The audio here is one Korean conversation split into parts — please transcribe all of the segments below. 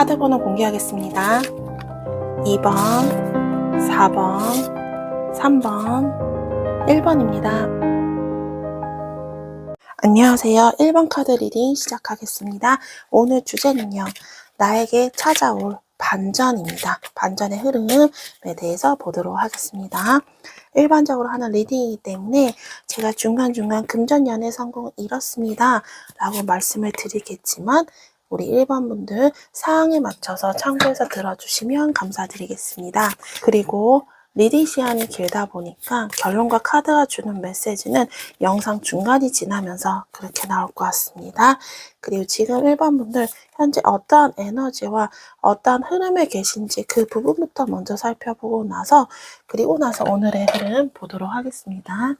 카드 번호 공개하겠습니다. 2번, 4번, 3번, 1번입니다. 안녕하세요. 1번 카드 리딩 시작하겠습니다. 오늘 주제는요, 나에게 찾아올 반전입니다. 반전의 흐름에 대해서 보도록 하겠습니다. 일반적으로 하는 리딩이기 때문에 제가 중간중간 금전 연애 성공 이렇습니다 라고 말씀을 드리겠지만 우리 1번 분들 사항에 맞춰서 참고해서 들어주시면 감사드리겠습니다. 그리고 리딩 시간이 길다 보니까 결론과 카드가 주는 메시지는 영상 중간이 지나면서 그렇게 나올 것 같습니다. 그리고 지금 1번 분들 현재 어떠한 에너지와 어떠한 흐름에 계신지 그 부분부터 먼저 살펴보고 나서 그리고 나서 오늘의 흐름 보도록 하겠습니다.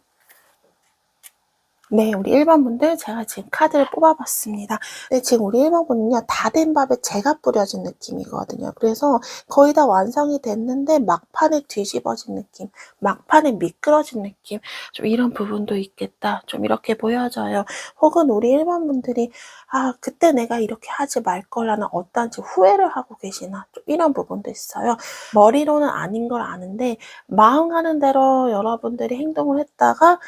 네, 우리 1번 분들 제가 지금 카드를 뽑아봤습니다. 근데 지금 우리 1번 분은요, 다 된 밥에 재가 뿌려진 느낌이거든요. 그래서 거의 다 완성이 됐는데 막판에 뒤집어진 느낌, 막판에 미끄러진 느낌, 좀 이런 부분도 있겠다. 좀 이렇게 보여져요. 혹은 우리 1번 분들이 그때 내가 이렇게 하지 말걸라는 어떤지 후회를 하고 계시나 좀 이런 부분도 있어요. 머리로는 아닌 걸 아는데 마음 가는 대로 여러분들이 행동을 했다가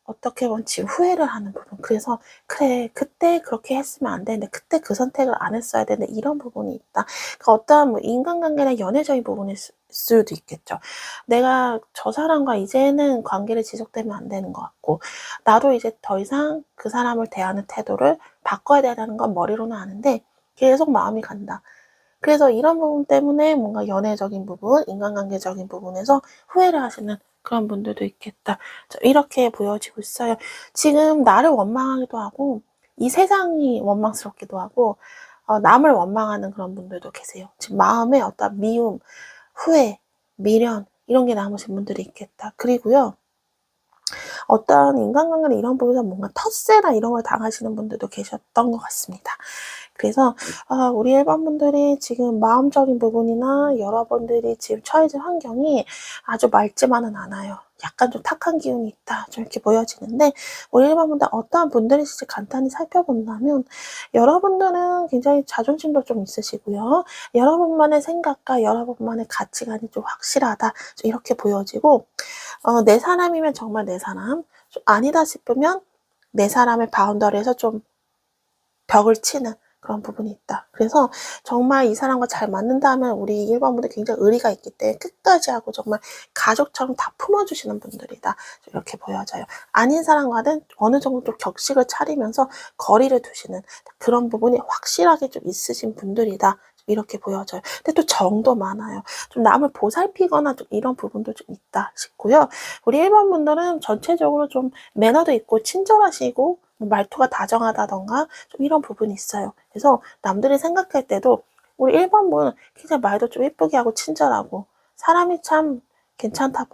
어떻게 보면 지금 후회를 하는 부분. 그래서 그래 그때 그렇게 했으면 안 되는데 그때 그 선택을 안 했어야 되는데 이런 부분이 있다. 그러니까 어떠한 뭐 인간관계나 연애적인 부분일 수도 있겠죠. 내가 저 사람과 이제는 관계를 지속되면 안 되는 것 같고 나도 이제 더 이상 그 사람을 대하는 태도를 바꿔야 되는 건 머리로는 아는데 계속 마음이 간다. 그래서 이런 부분 때문에 뭔가 연애적인 부분, 인간관계적인 부분에서 후회를 하시는 그런 분들도 있겠다. 이렇게 보여지고 있어요. 지금 나를 원망하기도 하고 이 세상이 원망스럽기도 하고 남을 원망하는 그런 분들도 계세요. 지금 마음에 어떤 미움, 후회, 미련 이런 게 남으신 분들이 있겠다. 그리고요. 어떤 인간관계나 이런 부분에서 뭔가 텃세나 이런 걸 당하시는 분들도 계셨던 것 같습니다. 그래서 우리 1번 분들이 지금 마음적인 부분이나 여러분들이 지금 처해진 환경이 아주 맑지만은 않아요. 약간 좀 탁한 기운이 있다. 좀 이렇게 보여지는데 우리 1번 분들 어떠한 분들이실지 간단히 살펴본다면 여러분들은 굉장히 자존심도 좀 있으시고요. 여러분만의 생각과 여러분만의 가치관이 좀 확실하다. 좀 이렇게 보여지고 내 사람이면 정말 내 사람, 좀 아니다 싶으면 내 사람의 바운더리에서 좀 벽을 치는 그런 부분이 있다. 그래서 정말 이 사람과 잘 맞는다 하면 우리 1번 분들 굉장히 의리가 있기 때문에 끝까지 하고 정말 가족처럼 다 품어주시는 분들이다. 이렇게 보여져요. 아닌 사람과는 어느 정도 좀 격식을 차리면서 거리를 두시는 그런 부분이 확실하게 좀 있으신 분들이다. 이렇게 보여져요. 근데 또 정도 많아요. 좀 남을 보살피거나 좀 이런 부분도 좀 있다 싶고요. 우리 1번 분들은 전체적으로 좀 매너도 있고 친절하시고 말투가 다정하다던가 좀 이런 부분이 있어요. 그래서 남들이 생각할 때도 우리 1번 분은 굉장히 말도 좀 예쁘게 하고 친절하고 사람이 참 괜찮아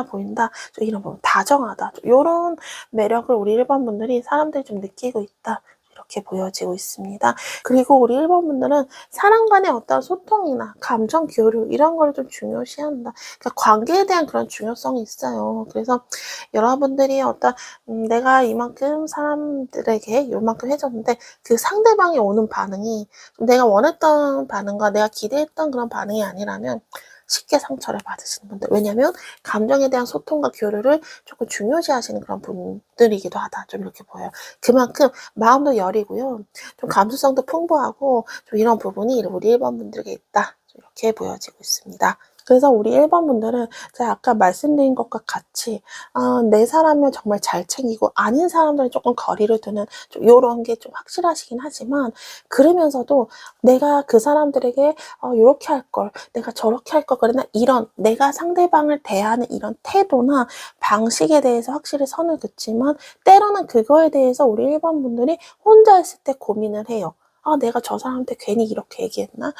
보인다. 좀 이런 부분 다정하다. 좀 이런 매력을 우리 1번 분들이 사람들이 좀 느끼고 있다. 이렇게 보여지고 있습니다. 그리고 우리 1번 분들은 사람 간의 어떤 소통이나 감정 교류 이런 걸 좀 중요시한다. 그러니까 관계에 대한 그런 중요성이 있어요. 그래서 여러분들이 어떤 내가 이만큼 사람들에게 요만큼 해줬는데 그 상대방이 오는 반응이 내가 원했던 반응과 내가 기대했던 그런 반응이 아니라면 쉽게 상처를 받으시는 분들. 왜냐면 감정에 대한 소통과 교류를 조금 중요시하시는 그런 분들이기도 하다. 좀 이렇게 보여요. 그만큼 마음도 여리고요. 좀 감수성도 풍부하고 좀 이런 부분이 우리 1번 분들에게 있다. 이렇게 보여지고 있습니다. 그래서 우리 1번 분들은 제가 아까 말씀드린 것과 같이 내 사람을 정말 잘 챙기고 아닌 사람들은 조금 거리를 두는 좀 이런 게 좀 확실하시긴 하지만 그러면서도 내가 그 사람들에게 이렇게 할 걸, 내가 저렇게 할 걸 그랬나 이런 내가 상대방을 대하는 이런 태도나 방식에 대해서 확실히 선을 긋지만 때로는 그거에 대해서 우리 1번 분들이 혼자 있을 때 고민을 해요. 내가 저 사람한테 괜히 이렇게 얘기했나?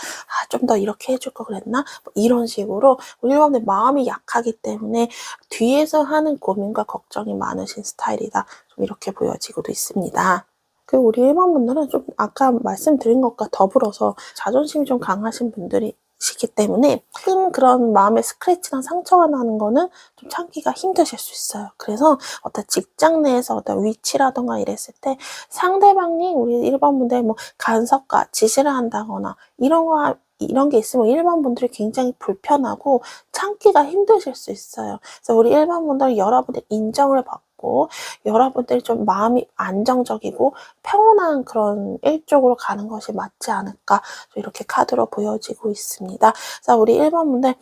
좀 더 이렇게 해줄 걸 그랬나? 뭐 이런 식으로 우리 1번들 마음이 약하기 때문에 뒤에서 하는 고민과 걱정이 많으신 스타일이다. 좀 이렇게 보여지고도 있습니다. 그리고 우리 1번 분들은 좀 아까 말씀드린 것과 더불어서 자존심이 좀 강하신 분들이 시기 때문에 큰 그런 마음의 스크래치나 상처가 나는 거는 좀 참기가 힘드실 수 있어요. 그래서 어떤 직장 내에서 어떤 위치라던가 이랬을 때 상대방이 우리 1번 분들 뭐 간섭과 지시를 한다거나 이런 게 있으면 1번 분들이 굉장히 불편하고 참기가 힘드실 수 있어요. 그래서 우리 1번 분들은 여러분의 인정을 받고 여러분들이 좀 마음이 안정적이고 평온한 그런 일쪽으로 가는 것이 맞지 않을까 이렇게 카드로 보여지고 있습니다. 그래서 우리 1번 분들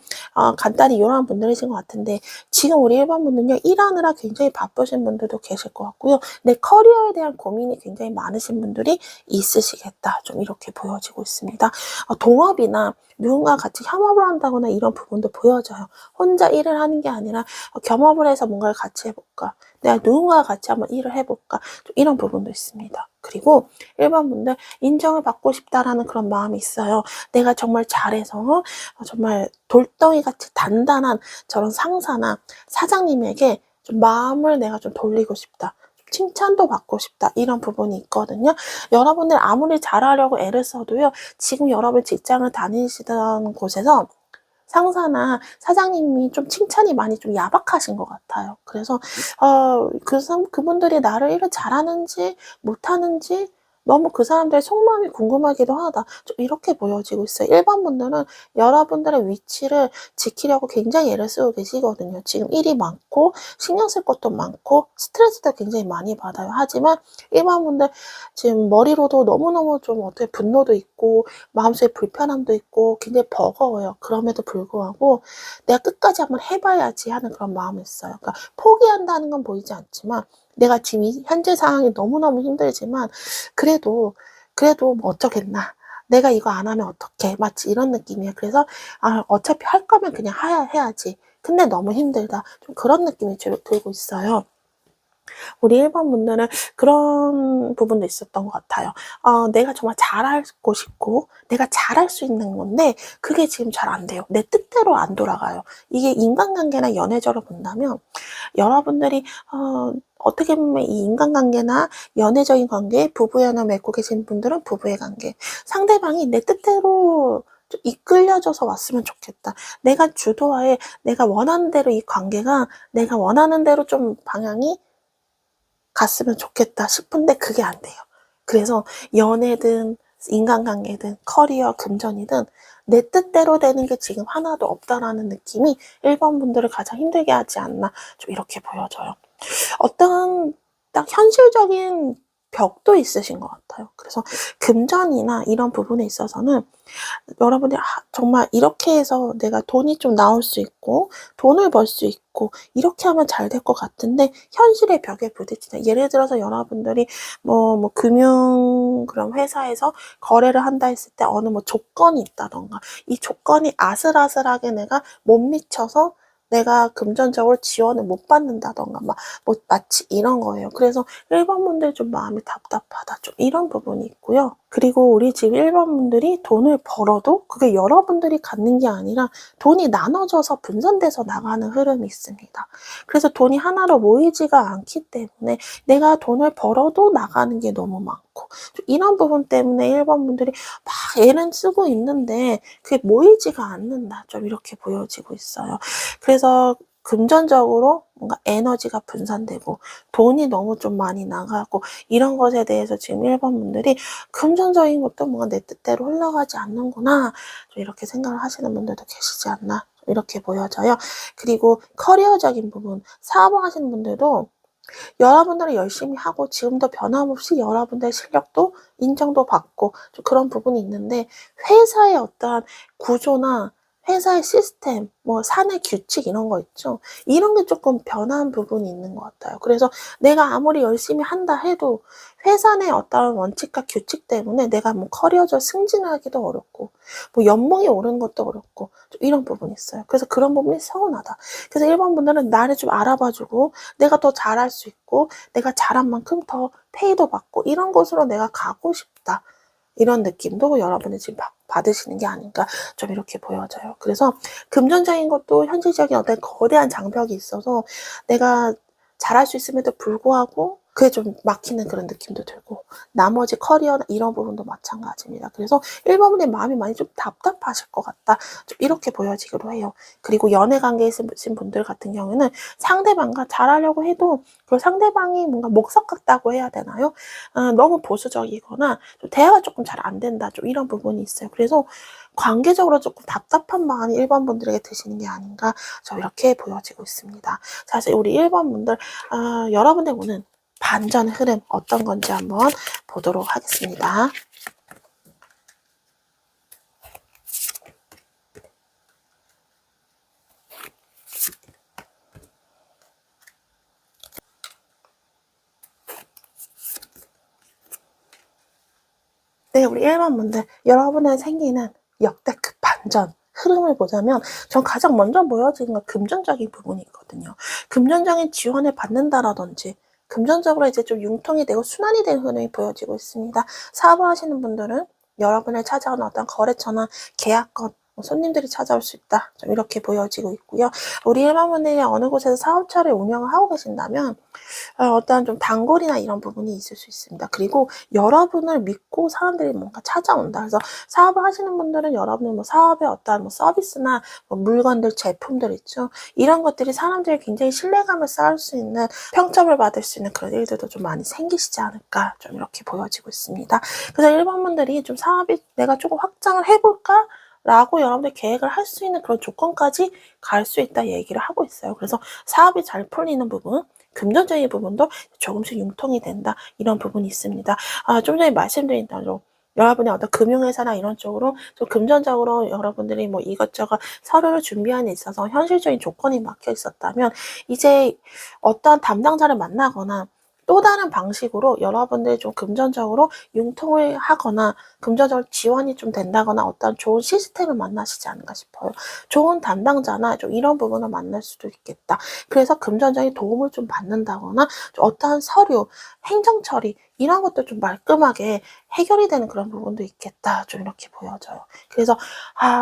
간단히 이런 분들이신 것 같은데 지금 우리 1번 분들은요 일하느라 굉장히 바쁘신 분들도 계실 것 같고요. 내 커리어에 대한 고민이 굉장히 많으신 분들이 있으시겠다 좀 이렇게 보여지고 있습니다. 동업이나 누군가 같이 협업을 한다거나 이런 부분도 보여져요. 혼자 일을 하는 게 아니라 겸업을 해서 뭔가를 같이 해볼까? 내가 누군가와 같이 한번 일을 해볼까? 좀 이런 부분도 있습니다. 그리고 1번 분들 인정을 받고 싶다라는 그런 마음이 있어요. 내가 정말 잘해서 정말 돌덩이같이 단단한 저런 상사나 사장님에게 좀 마음을 내가 좀 돌리고 싶다. 칭찬도 받고 싶다 이런 부분이 있거든요. 여러분들 아무리 잘하려고 애를 써도요. 지금 여러분 직장을 다니시던 곳에서 상사나 사장님이 좀 칭찬이 많이 좀 야박하신 것 같아요. 그래서 그분들이 나를 일을 잘하는지 못하는지 너무 그 사람들의 속마음이 궁금하기도 하다. 좀 이렇게 보여지고 있어요. 1번 분들은 여러분들의 위치를 지키려고 굉장히 애를 쓰고 계시거든요. 지금 일이 많고 신경 쓸 것도 많고 스트레스도 굉장히 많이 받아요. 하지만 1번 분들 지금 머리로도 너무너무 좀 어떻게 분노도 있고 마음속에 불편함도 있고 굉장히 버거워요. 그럼에도 불구하고 내가 끝까지 한번 해봐야지 하는 그런 마음이 있어요. 그러니까 포기한다는 건 보이지 않지만 내가 지금 현재 상황이 너무너무 힘들지만 그래도 뭐 어쩌겠나. 내가 이거 안 하면 어떡해. 마치 이런 느낌이에요. 그래서 어차피 할 거면 그냥 해야지. 근데 너무 힘들다. 좀 그런 느낌이 들고 있어요. 우리 1번 분들은 그런 부분도 있었던 것 같아요. 내가 정말 잘하고 싶고 내가 잘할 수 있는 건데 그게 지금 잘 안 돼요. 내 뜻대로 안 돌아가요. 이게 인간관계나 연애적으로 본다면 여러분들이 어떻게 보면 이 인간관계나 연애적인 관계, 부부연애 맺고 계신 분들은 부부의 관계, 상대방이 내 뜻대로 좀 이끌려져서 왔으면 좋겠다. 내가 주도하에 내가 원하는 대로 이 관계가 내가 원하는 대로 좀 방향이 갔으면 좋겠다 싶은데 그게 안 돼요. 그래서 연애든 인간관계든 커리어, 금전이든 내 뜻대로 되는 게 지금 하나도 없다라는 느낌이 1번 분들을 가장 힘들게 하지 않나 좀 이렇게 보여져요. 어떤 딱 현실적인 벽도 있으신 것 같아요. 그래서 금전이나 이런 부분에 있어서는 여러분들 정말 이렇게 해서 내가 돈이 좀 나올 수 있고 돈을 벌 수 있고 이렇게 하면 잘 될 것 같은데 현실의 벽에 부딪히다. 예를 들어서 여러분들이 뭐 금융 그런 회사에서 거래를 한다 했을 때 어느 뭐 조건이 있다던가 이 조건이 아슬아슬하게 내가 못 미쳐서 내가 금전적으로 지원을 못 받는다던가 뭐 마치 이런 거예요. 그래서 1번 분들 좀 마음이 답답하다. 좀 이런 부분이 있고요. 그리고 우리 집 1번 분들이 돈을 벌어도 그게 여러분들이 갖는 게 아니라 돈이 나눠져서 분산돼서 나가는 흐름이 있습니다. 그래서 돈이 하나로 모이지가 않기 때문에 내가 돈을 벌어도 나가는 게 너무 많고 이런 부분 때문에 1번 분들이 막 애는 쓰고 있는데 그게 모이지가 않는다. 좀 이렇게 보여지고 있어요. 그래서 금전적으로 뭔가 에너지가 분산되고 돈이 너무 좀 많이 나가고 이런 것에 대해서 지금 1번 분들이 금전적인 것도 뭔가 내 뜻대로 흘러가지 않는구나 좀 이렇게 생각을 하시는 분들도 계시지 않나 이렇게 보여져요. 그리고 커리어적인 부분 사업을 하시는 분들도 여러분들은 열심히 하고 지금도 변함없이 여러분들의 실력도 인정도 받고 좀 그런 부분이 있는데 회사의 어떠한 구조나 회사의 시스템, 뭐 사내 규칙 이런 거 있죠. 이런 게 조금 변한 부분이 있는 것 같아요. 그래서 내가 아무리 열심히 한다 해도 회사 내 어떤 원칙과 규칙 때문에 내가 뭐 커리어적 승진하기도 어렵고 뭐 연봉이 오르는 것도 어렵고 좀 이런 부분이 있어요. 그래서 그런 부분이 서운하다. 그래서 1번 분들은 나를 좀 알아봐주고 내가 더 잘할 수 있고 내가 잘한 만큼 더 페이도 받고 이런 곳으로 내가 가고 싶다. 이런 느낌도 여러분이 지금 받으시는 게 아닌가 좀 이렇게 보여져요. 그래서 금전적인 것도 현실적인 어떤 거대한 장벽이 있어서 내가 잘할 수 있음에도 불구하고 그게 좀 막히는 그런 느낌도 들고 나머지 커리어나 이런 부분도 마찬가지입니다. 그래서 1번 분의 마음이 많이 좀 답답하실 것 같다. 좀 이렇게 보여지기도 해요. 그리고 연애 관계에 있으신 분들 같은 경우에는 상대방과 잘하려고 해도 그 상대방이 뭔가 목석 같다고 해야 되나요? 너무 보수적이거나 좀 대화가 조금 잘 안 된다. 좀 이런 부분이 있어요. 그래서 관계적으로 조금 답답한 마음이 1번 분들에게 드시는 게 아닌가 저 이렇게 보여지고 있습니다. 사실 우리 1번 분들 여러분의 오는 반전 흐름 어떤 건지 한번 보도록 하겠습니다. 네, 우리 1번 분들 여러분의 생기는 역대급 반전 흐름을 보자면 전 가장 먼저 보여지는 건 금전적인 부분이 있거든요. 금전적인 지원을 받는다라든지 금전적으로 이제 좀 융통이 되고 순환이 되는 흐름이 보여지고 있습니다. 사업을 하시는 분들은 여러분을 찾아오는 어떤 거래처나 계약건, 손님들이 찾아올 수 있다. 좀 이렇게 보여지고 있고요. 우리 1번 분들이 어느 곳에서 사업처를 운영을 하고 계신다면 어떤 좀 단골이나 이런 부분이 있을 수 있습니다. 그리고 여러분을 믿고 사람들이 뭔가 찾아온다. 그래서 사업을 하시는 분들은 여러분의 뭐 사업의 어떤 뭐 서비스나 뭐 물건들, 제품들 있죠. 이런 것들이 사람들이 굉장히 신뢰감을 쌓을 수 있는 평점을 받을 수 있는 그런 일들도 좀 많이 생기시지 않을까 좀 이렇게 보여지고 있습니다. 그래서 1번 분들이 좀 사업이 내가 조금 확장을 해볼까? 라고 여러분들 계획을 할 수 있는 그런 조건까지 갈 수 있다 얘기를 하고 있어요. 그래서 사업이 잘 풀리는 부분, 금전적인 부분도 조금씩 융통이 된다. 이런 부분이 있습니다. 좀 전에 말씀드린 대로 여러분의 어떤 금융회사나 이런 쪽으로 좀 금전적으로 여러분들이 뭐 이것저것 서류를 준비하는 데 있어서 현실적인 조건이 막혀 있었다면 이제 어떤 담당자를 만나거나 또 다른 방식으로 여러분들이 좀 금전적으로 융통을 하거나 금전적으로 지원이 좀 된다거나 어떤 좋은 시스템을 만나시지 않을까 싶어요. 좋은 담당자나 좀 이런 부분을 만날 수도 있겠다. 그래서 금전적인 도움을 좀 받는다거나 좀 어떠한 서류, 행정 처리 이런 것도 좀 말끔하게 해결이 되는 그런 부분도 있겠다. 좀 이렇게 보여져요. 그래서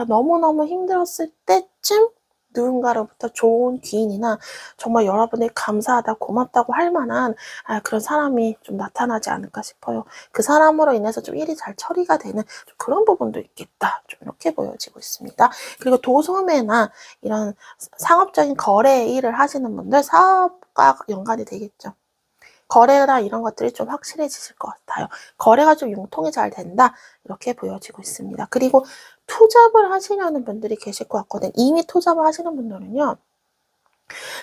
너무너무 힘들었을 때쯤 누군가로부터 좋은 기인이나 정말 여러분이 감사하다, 고맙다고 할 만한 그런 사람이 좀 나타나지 않을까 싶어요. 그 사람으로 인해서 좀 일이 잘 처리가 되는 좀 그런 부분도 있겠다. 좀 이렇게 보여지고 있습니다. 그리고 도소매나 이런 상업적인 거래 일을 하시는 분들 사업과 연관이 되겠죠. 거래나 이런 것들이 좀 확실해지실 것 같아요. 거래가 좀 융통이 잘 된다. 이렇게 보여지고 있습니다. 그리고 투잡을 하시려는 분들이 계실 것 같거든요. 이미 투잡을 하시는 분들은요.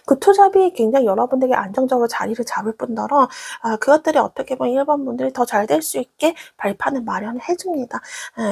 그 투잡이 굉장히 여러분들에게 안정적으로 자리를 잡을 뿐더러 그것들이 어떻게 보면 1번 분들이 더 잘 될 수 있게 발판을 마련을 해줍니다.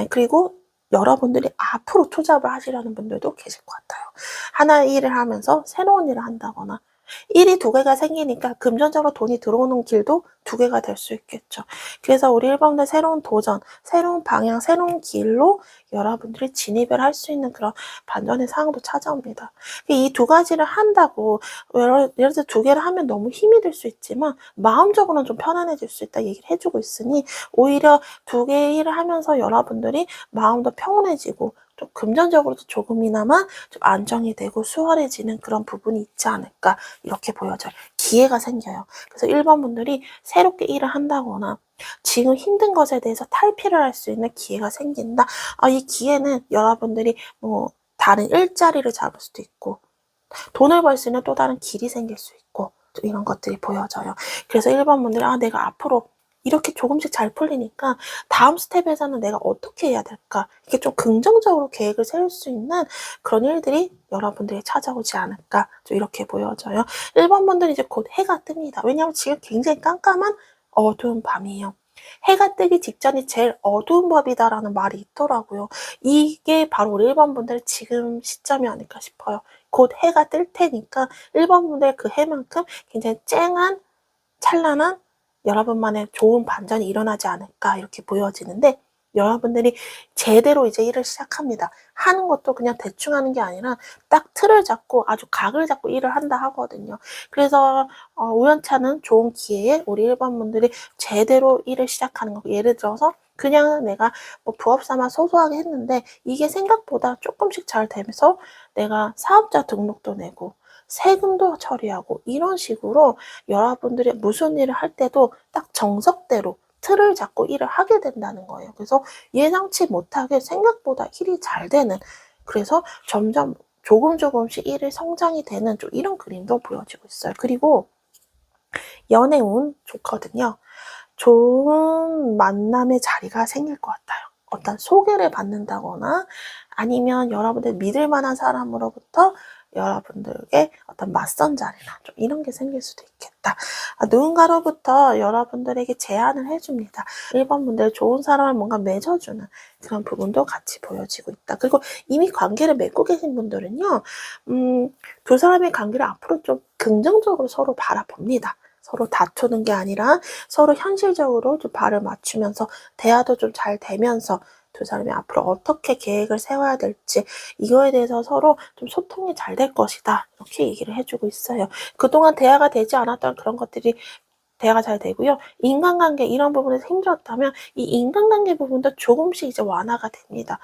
그리고 여러분들이 앞으로 투잡을 하시려는 분들도 계실 것 같아요. 하나의 일을 하면서 새로운 일을 한다거나 일이 두 개가 생기니까 금전적으로 돈이 들어오는 길도 두 개가 될 수 있겠죠. 그래서 우리 1번들 새로운 도전, 새로운 방향, 새로운 길로 여러분들이 진입을 할 수 있는 그런 반전의 상황도 찾아옵니다. 이 두 가지를 한다고 예를 들어서 두 개를 하면 너무 힘이 들 수 있지만 마음적으로는 좀 편안해질 수 있다 얘기를 해주고 있으니 오히려 두 개의 일을 하면서 여러분들이 마음도 평온해지고 좀 금전적으로도 조금이나마 좀 안정이 되고 수월해지는 그런 부분이 있지 않을까 이렇게 보여져요. 기회가 생겨요. 그래서 1번 분들이 새롭게 일을 한다거나 지금 힘든 것에 대해서 탈피를 할 수 있는 기회가 생긴다. 이 기회는 여러분들이 뭐 다른 일자리를 잡을 수도 있고 돈을 벌 수 있는 또 다른 길이 생길 수 있고 이런 것들이 보여져요. 그래서 1번 분들이 내가 앞으로 이렇게 조금씩 잘 풀리니까 다음 스텝에서는 내가 어떻게 해야 될까? 이렇게 좀 긍정적으로 계획을 세울 수 있는 그런 일들이 여러분들이 찾아오지 않을까? 좀 이렇게 보여져요. 1번 분들은 이제 곧 해가 뜹니다. 왜냐하면 지금 굉장히 깜깜한 어두운 밤이에요. 해가 뜨기 직전이 제일 어두운 법이다라는 말이 있더라고요. 이게 바로 우리 1번 분들 지금 시점이 아닐까 싶어요. 곧 해가 뜰 테니까 1번 분들 그 해만큼 굉장히 쨍한 찬란한 여러분만의 좋은 반전이 일어나지 않을까 이렇게 보여지는데 여러분들이 제대로 이제 일을 시작합니다. 하는 것도 그냥 대충 하는 게 아니라 딱 틀을 잡고 아주 각을 잡고 일을 한다 하거든요. 그래서 우연찮은 좋은 기회에 우리 1번 분들이 제대로 일을 시작하는 거. 예를 들어서 그냥 내가 뭐 부업 삼아 소소하게 했는데 이게 생각보다 조금씩 잘 되면서 내가 사업자 등록도 내고 세금도 처리하고 이런 식으로 여러분들이 무슨 일을 할 때도 딱 정석대로 틀을 잡고 일을 하게 된다는 거예요. 그래서 예상치 못하게 생각보다 일이 잘 되는, 그래서 점점 조금씩 일이 성장이 되는 좀 이런 그림도 보여지고 있어요. 그리고 연애운 좋거든요. 좋은 만남의 자리가 생길 것 같아요. 어떤 소개를 받는다거나 아니면 여러분들 믿을 만한 사람으로부터 여러분들에게 어떤 맞선 자리나 좀 이런 게 생길 수도 있겠다. 누군가로부터 여러분들에게 제안을 해줍니다. 1번 분들 좋은 사람을 뭔가 맺어주는 그런 부분도 같이 보여지고 있다. 그리고 이미 관계를 맺고 계신 분들은요, 두 사람의 관계를 앞으로 좀 긍정적으로 서로 바라봅니다. 서로 다투는 게 아니라 서로 현실적으로 좀 발을 맞추면서 대화도 좀 잘 되면서 두 사람이 앞으로 어떻게 계획을 세워야 될지 이거에 대해서 서로 좀 소통이 잘 될 것이다. 이렇게 얘기를 해주고 있어요. 그동안 대화가 되지 않았던 그런 것들이 대화가 잘 되고요. 인간관계 이런 부분에서 힘들었다면 이 인간관계 부분도 조금씩 이제 완화가 됩니다.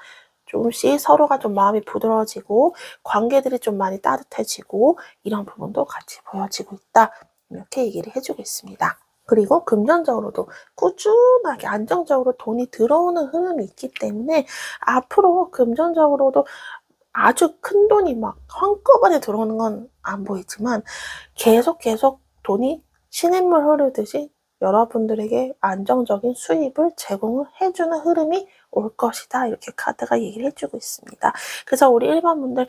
조금씩 서로가 좀 마음이 부드러워지고 관계들이 좀 많이 따뜻해지고 이런 부분도 같이 보여지고 있다. 이렇게 얘기를 해주고 있습니다. 그리고 금전적으로도 꾸준하게 안정적으로 돈이 들어오는 흐름이 있기 때문에 앞으로 금전적으로도 아주 큰 돈이 막 한꺼번에 들어오는 건 안 보이지만 계속 돈이 시냇물 흐르듯이 여러분들에게 안정적인 수입을 제공을 해주는 흐름이 올 것이다. 이렇게 카드가 얘기를 해주고 있습니다. 그래서 우리 일반분들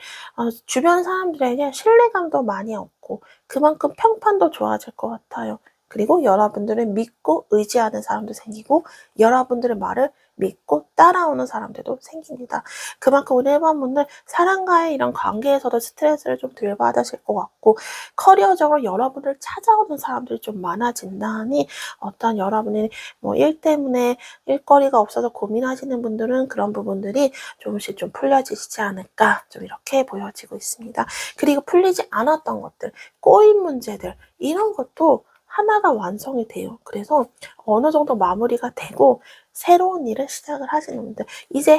주변 사람들에게 신뢰감도 많이 얻고 그만큼 평판도 좋아질 것 같아요. 그리고 여러분들을 믿고 의지하는 사람도 생기고 여러분들의 말을 믿고 따라오는 사람들도 생깁니다. 그만큼 우리 일반분들 사람과의 이런 관계에서도 스트레스를 좀 덜 받으실 것 같고 커리어적으로 여러분을 찾아오는 사람들이 좀 많아진다니 어떤 여러분이 뭐 일 때문에 일거리가 없어서 고민하시는 분들은 그런 부분들이 조금씩 좀 풀려지시지 않을까 좀 이렇게 보여지고 있습니다. 그리고 풀리지 않았던 것들, 꼬인 문제들 이런 것도 하나가 완성이 돼요. 그래서 어느 정도 마무리가 되고 새로운 일을 시작을 하시는 분들 이제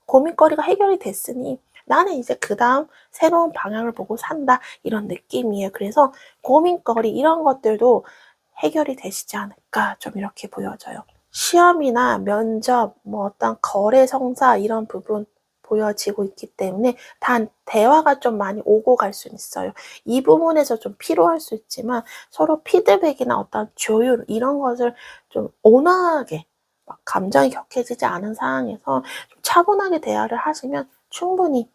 고민거리가 해결이 됐으니 나는 이제 그 다음 새로운 방향을 보고 산다 이런 느낌이에요. 그래서 고민거리 이런 것들도 해결이 되시지 않을까 좀 이렇게 보여져요. 시험이나 면접, 뭐 어떤 거래 성사 이런 부분 보여지고 있기 때문에 단 대화가 좀 많이 오고 갈 수 있어요. 이 부분에서 좀 필요할 수 있지만 서로 피드백이나 어떤 조율 이런 것을 좀 온화하게 막 감정이 격해지지 않은 상황에서 좀 차분하게 대화를 하시면 충분히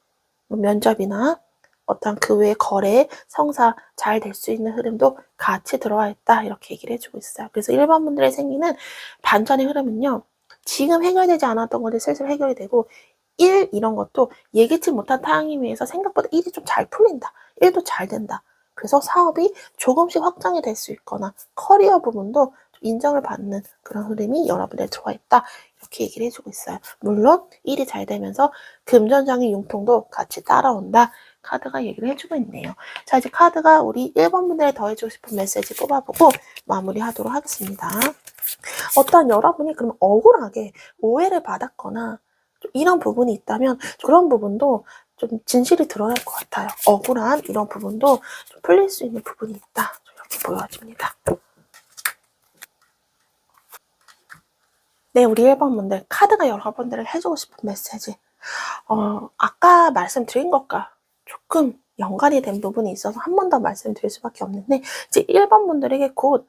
면접이나 어떤 그 외의 거래, 성사 잘 될 수 있는 흐름도 같이 들어와 있다. 이렇게 얘기를 해주고 있어요. 그래서 일반 분들의 생기는 반전의 흐름은요. 지금 해결되지 않았던 것들이 슬슬 해결이 되고 일 이런 것도 예기치 못한 타이밍에서 생각보다 일이 좀 잘 풀린다. 일도 잘 된다. 그래서 사업이 조금씩 확장이 될 수 있거나 커리어 부분도 인정을 받는 그런 흐름이 여러분에 들어와 있다. 이렇게 얘기를 해주고 있어요. 물론 일이 잘 되면서 금전적인 융통도 같이 따라온다. 카드가 얘기를 해주고 있네요. 자, 이제 카드가 우리 1번 분들에 더해주고 싶은 메시지 뽑아보고 마무리하도록 하겠습니다. 어떤 여러분이 그럼 억울하게 오해를 받았거나 좀 이런 부분이 있다면 그런 부분도 좀 진실이 드러날 것 같아요. 억울한 이런 부분도 좀 풀릴 수 있는 부분이 있다. 이렇게 보여집니다. 네, 우리 1번 분들 카드가 여러분들을 해주고 싶은 메시지. 아까 말씀드린 것과 조금 연관이 된 부분이 있어서 한 번 더 말씀드릴 수밖에 없는데 이제 1번 분들에게 곧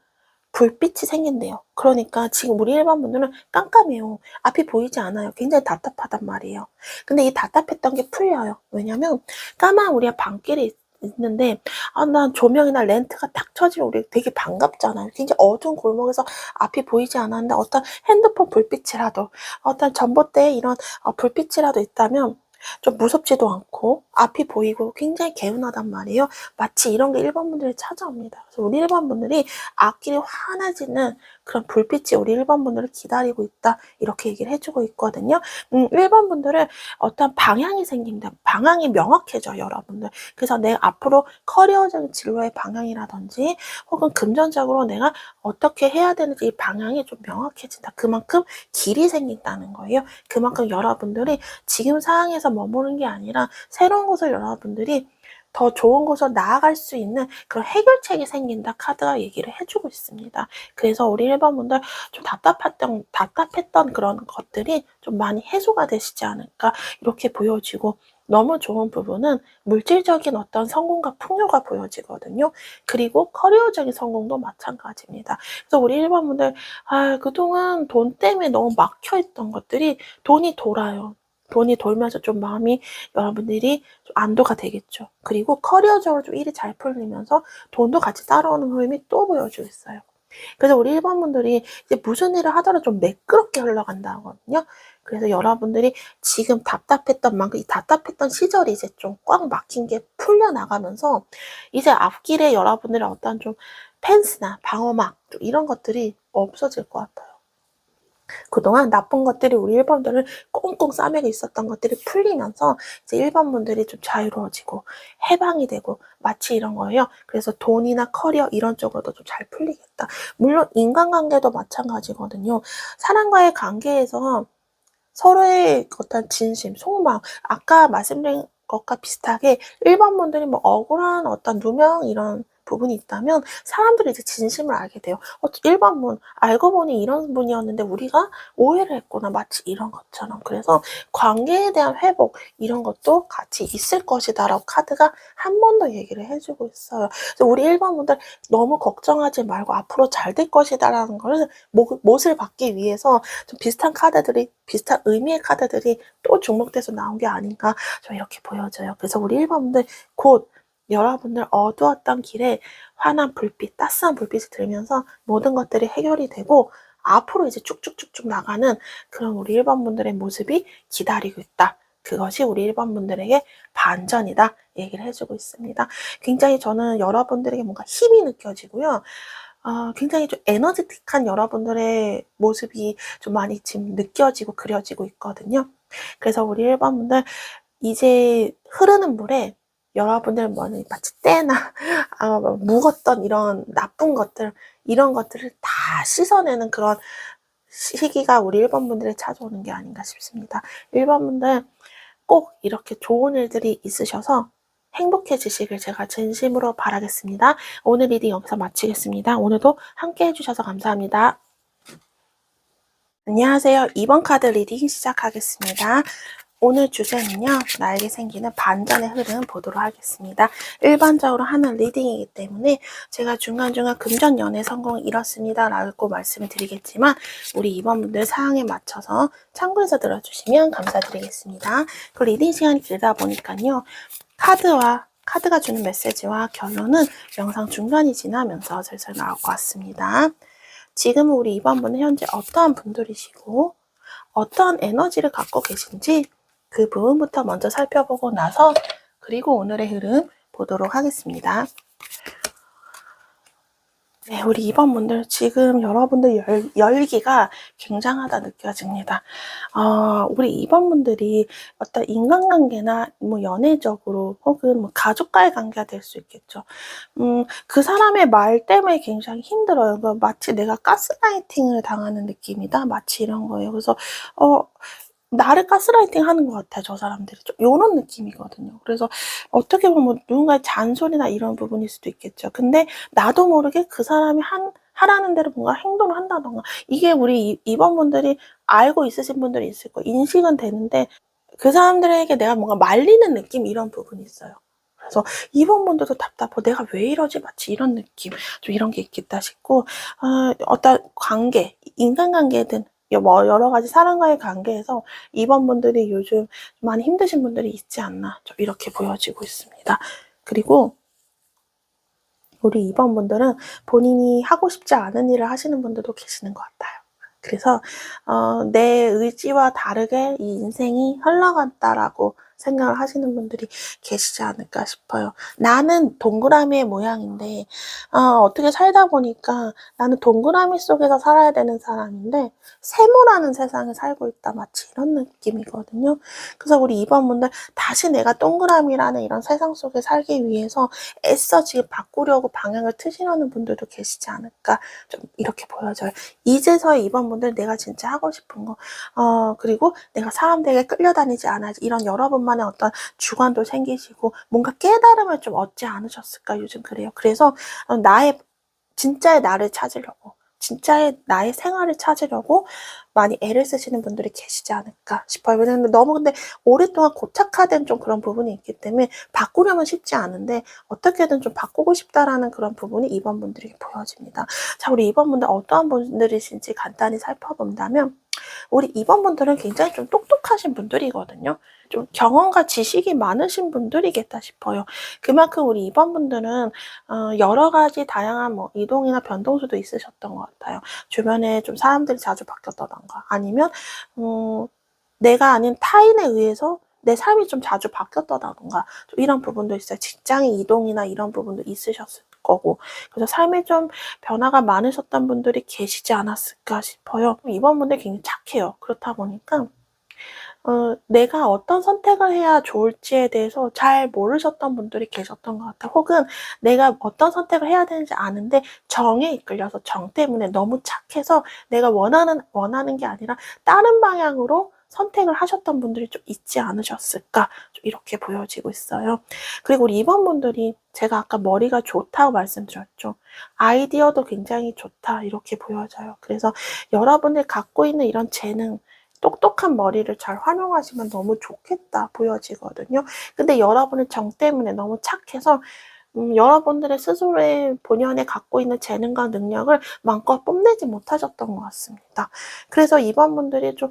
불빛이 생긴대요. 그러니까 지금 우리 일반 분들은 깜깜해요. 앞이 보이지 않아요. 굉장히 답답하단 말이에요. 근데 이 답답했던 게 풀려요. 왜냐면 까만 우리가 방길이 있는데 난 조명이나 렌트가 딱 쳐지면 우리 되게 반갑잖아요. 굉장히 어두운 골목에서 앞이 보이지 않았는데 어떤 핸드폰 불빛이라도 어떤 전봇대에 이런 불빛이라도 있다면 좀 무섭지도 않고 앞이 보이고 굉장히 개운하단 말이에요. 마치 이런 게 1번 분들이 찾아옵니다. 그래서 우리 1번 분들이 앞길이 환해지는 그런 불빛이 우리 1번 분들을 기다리고 있다. 이렇게 얘기를 해주고 있거든요. 1번 분들은 어떤 방향이 생긴다. 방향이 명확해져요, 여러분들. 그래서 내 앞으로 커리어적인 진로의 방향이라든지 혹은 금전적으로 내가 어떻게 해야 되는지 이 방향이 좀 명확해진다. 그만큼 길이 생긴다는 거예요. 그만큼 여러분들이 지금 상황에서 머무는 게 아니라 새로운 곳을 여러분들이 더 좋은 곳으로 나아갈 수 있는 그런 해결책이 생긴다. 카드가 얘기를 해주고 있습니다. 그래서 우리 1번 분들 좀 답답했던 그런 것들이 좀 많이 해소가 되시지 않을까 이렇게 보여지고, 너무 좋은 부분은 물질적인 어떤 성공과 풍요가 보여지거든요. 그리고 커리어적인 성공도 마찬가지입니다. 그래서 우리 1번 분들 그동안 돈 때문에 너무 막혀있던 것들이 돈이 돌아요. 돈이 돌면서 좀 마음이 여러분들이 좀 안도가 되겠죠. 그리고 커리어적으로 좀 일이 잘 풀리면서 돈도 같이 따라오는 흐름이 또 보여주고 있어요. 그래서 우리 1번 분들이 이제 무슨 일을 하더라도 좀 매끄럽게 흘러간다거든요. 그래서 여러분들이 지금 답답했던 만큼 이 답답했던 시절이 이제 좀 꽉 막힌 게 풀려나가면서 이제 앞길에 여러분들의 어떤 좀 펜스나 방어막 이런 것들이 없어질 것 같아요. 그동안 나쁜 것들이 우리 1번들을 꽁꽁 싸매고 있었던 것들이 풀리면서 이제 1번 분들이 좀 자유로워지고 해방이 되고 마치 이런 거예요. 그래서 돈이나 커리어 이런 쪽으로도 좀 잘 풀리겠다. 물론 인간관계도 마찬가지거든요. 사람과의 관계에서 서로의 어떤 진심, 속마음, 아까 말씀드린 것과 비슷하게 1번 분들이 뭐 억울한 어떤 누명 이런 부분이 있다면 사람들이 이제 진심을 알게 돼요. 1번 분 알고 보니 이런 분이었는데 우리가 오해를 했구나. 마치 이런 것처럼. 그래서 관계에 대한 회복 이런 것도 같이 있을 것이다라고 카드가 한 번 더 얘기를 해주고 있어요. 그래서 우리 1번 분들 너무 걱정하지 말고 앞으로 잘 될 것이다라는 거를 못을 받기 위해서 좀 비슷한 카드들이, 비슷한 의미의 카드들이 또 중복돼서 나온 게 아닌가 좀 이렇게 보여져요. 그래서 우리 1번 분들 곧 여러분들 어두웠던 길에 환한 불빛, 따스한 불빛이 들면서 모든 것들이 해결이 되고 앞으로 이제 쭉쭉쭉쭉 나가는 그런 우리 1번 분들의 모습이 기다리고 있다. 그것이 우리 1번 분들에게 반전이다 얘기를 해주고 있습니다. 굉장히 저는 여러분들에게 뭔가 힘이 느껴지고요. 굉장히 좀 에너지틱한 여러분들의 모습이 좀 많이 지금 느껴지고 그려지고 있거든요. 그래서 우리 1번 분들 이제 흐르는 물에 여러분들 마치 때나 묵었던 이런 나쁜 것들 이런 것들을 다 씻어내는 그런 시기가 우리 1번 분들에 찾아오는 게 아닌가 싶습니다. 1번 분들 꼭 이렇게 좋은 일들이 있으셔서 행복해지시길 제가 진심으로 바라겠습니다. 오늘 리딩 여기서 마치겠습니다. 오늘도 함께 해주셔서 감사합니다. 안녕하세요. 2번 카드 리딩 시작하겠습니다. 오늘 주제는요, 나에게 생기는 반전의 흐름 보도록 하겠습니다. 일반적으로 하는 리딩이기 때문에 제가 중간중간 금전 연애 성공 이렇습니다 라고 말씀을 드리겠지만 우리 2번 분들 사항에 맞춰서 참고해서 들어주시면 감사드리겠습니다. 그 리딩 시간이 길다 보니까요, 카드가 주는 메시지와 결론은 영상 중간이 지나면서 슬슬 나올 것 같습니다. 지금 우리 2번 분은 현재 어떠한 분들이시고 어떠한 에너지를 갖고 계신지 그 부분부터 먼저 살펴보고 나서 그리고 오늘의 흐름 보도록 하겠습니다. 네, 우리 2번 분들 지금 여러분들 열기가 굉장하다 느껴집니다. 우리 2번 분들이 어떤 인간관계나 뭐 연애적으로 혹은 뭐 가족과의 관계가 될 수 있겠죠. 그 사람의 말 때문에 굉장히 힘들어요. 그러니까 마치 내가 가스라이팅을 당하는 느낌이다. 마치 이런 거예요. 그래서 나를 가스라이팅 하는 것 같아요, 저 사람들이. 좀 요런 느낌이거든요. 그래서 어떻게 보면 누군가의 잔소리나 이런 부분일 수도 있겠죠. 근데 나도 모르게 그 사람이 하라는 대로 뭔가 행동을 한다던가. 이게 우리 2번 분들이 알고 있으신 분들이 있을 거예요. 인식은 되는데 그 사람들에게 내가 뭔가 말리는 느낌 이런 부분이 있어요. 그래서 2번 분들도 답답하고 내가 왜 이러지? 마치 이런 느낌. 좀 이런 게 있겠다 싶고, 어떤 관계, 인간관계든 뭐 여러 가지 사람과의 관계에서 2번 분들이 요즘 많이 힘드신 분들이 있지 않나 좀 이렇게 보여지고 있습니다. 그리고 우리 2번 분들은 본인이 하고 싶지 않은 일을 하시는 분들도 계시는 것 같아요. 그래서 내 의지와 다르게 이 인생이 흘러간다라고 생각을 하시는 분들이 계시지 않을까 싶어요. 나는 동그라미의 모양인데 어떻게 살다 보니까 나는 동그라미 속에서 살아야 되는 사람인데 세모라는 세상에 살고 있다. 마치 이런 느낌이거든요. 그래서 우리 2번분들 다시 내가 동그라미라는 이런 세상 속에 살기 위해서 애써 지금 바꾸려고 방향을 트시려는 분들도 계시지 않을까. 좀 이렇게 보여져요. 이제서야 2번분들 내가 진짜 하고 싶은 거, 그리고 내가 사람들에게 끌려다니지 않아야지. 이런 여러분만의 어떤 주관도 생기시고 뭔가 깨달음을 좀 얻지 않으셨을까. 요즘 그래요. 그래서 나의 진짜의 나를 찾으려고, 진짜의 나의 생활을 찾으려고 많이 애를 쓰시는 분들이 계시지 않을까 싶어요. 왜냐면 너무 근데 오랫동안 고착화된 좀 그런 부분이 있기 때문에 바꾸려면 쉽지 않은데 어떻게든 좀 바꾸고 싶다라는 그런 부분이 2번 분들에게 보여집니다. 자, 우리 2번 분들 어떠한 분들이신지 간단히 살펴본다면 우리 2번 분들은 굉장히 좀 똑똑하신 분들이거든요. 좀 경험과 지식이 많으신 분들이겠다 싶어요. 그만큼 우리 2번 분들은 여러 가지 다양한 뭐 이동이나 변동수도 있으셨던 것 같아요. 주변에 좀 사람들이 자주 바뀌었다던가 아니면 내가 아닌 타인에 의해서 내 삶이 좀 자주 바뀌었다던가 좀 이런 부분도 있어요. 직장의 이동이나 이런 부분도 있으셨을 거고 그래서 삶에 좀 변화가 많으셨던 분들이 계시지 않았을까 싶어요. 이번 분들 굉장히 착해요. 그렇다 보니까 내가 어떤 선택을 해야 좋을지에 대해서 잘 모르셨던 분들이 계셨던 것 같아요. 혹은 내가 어떤 선택을 해야 되는지 아는데 정에 이끌려서 정 때문에 너무 착해서 내가 원하는 게 아니라 다른 방향으로 선택을 하셨던 분들이 좀 있지 않으셨을까 좀 이렇게 보여지고 있어요. 그리고 우리 2번 분들이 제가 아까 머리가 좋다고 말씀드렸죠. 아이디어도 굉장히 좋다 이렇게 보여져요. 그래서 여러분이 갖고 있는 이런 재능 똑똑한 머리를 잘 활용하시면 너무 좋겠다 보여지거든요. 근데 여러분의 정 때문에 너무 착해서 여러분들의 스스로의 본연에 갖고 있는 재능과 능력을 마음껏 뽐내지 못하셨던 것 같습니다. 그래서 이번 분들이 좀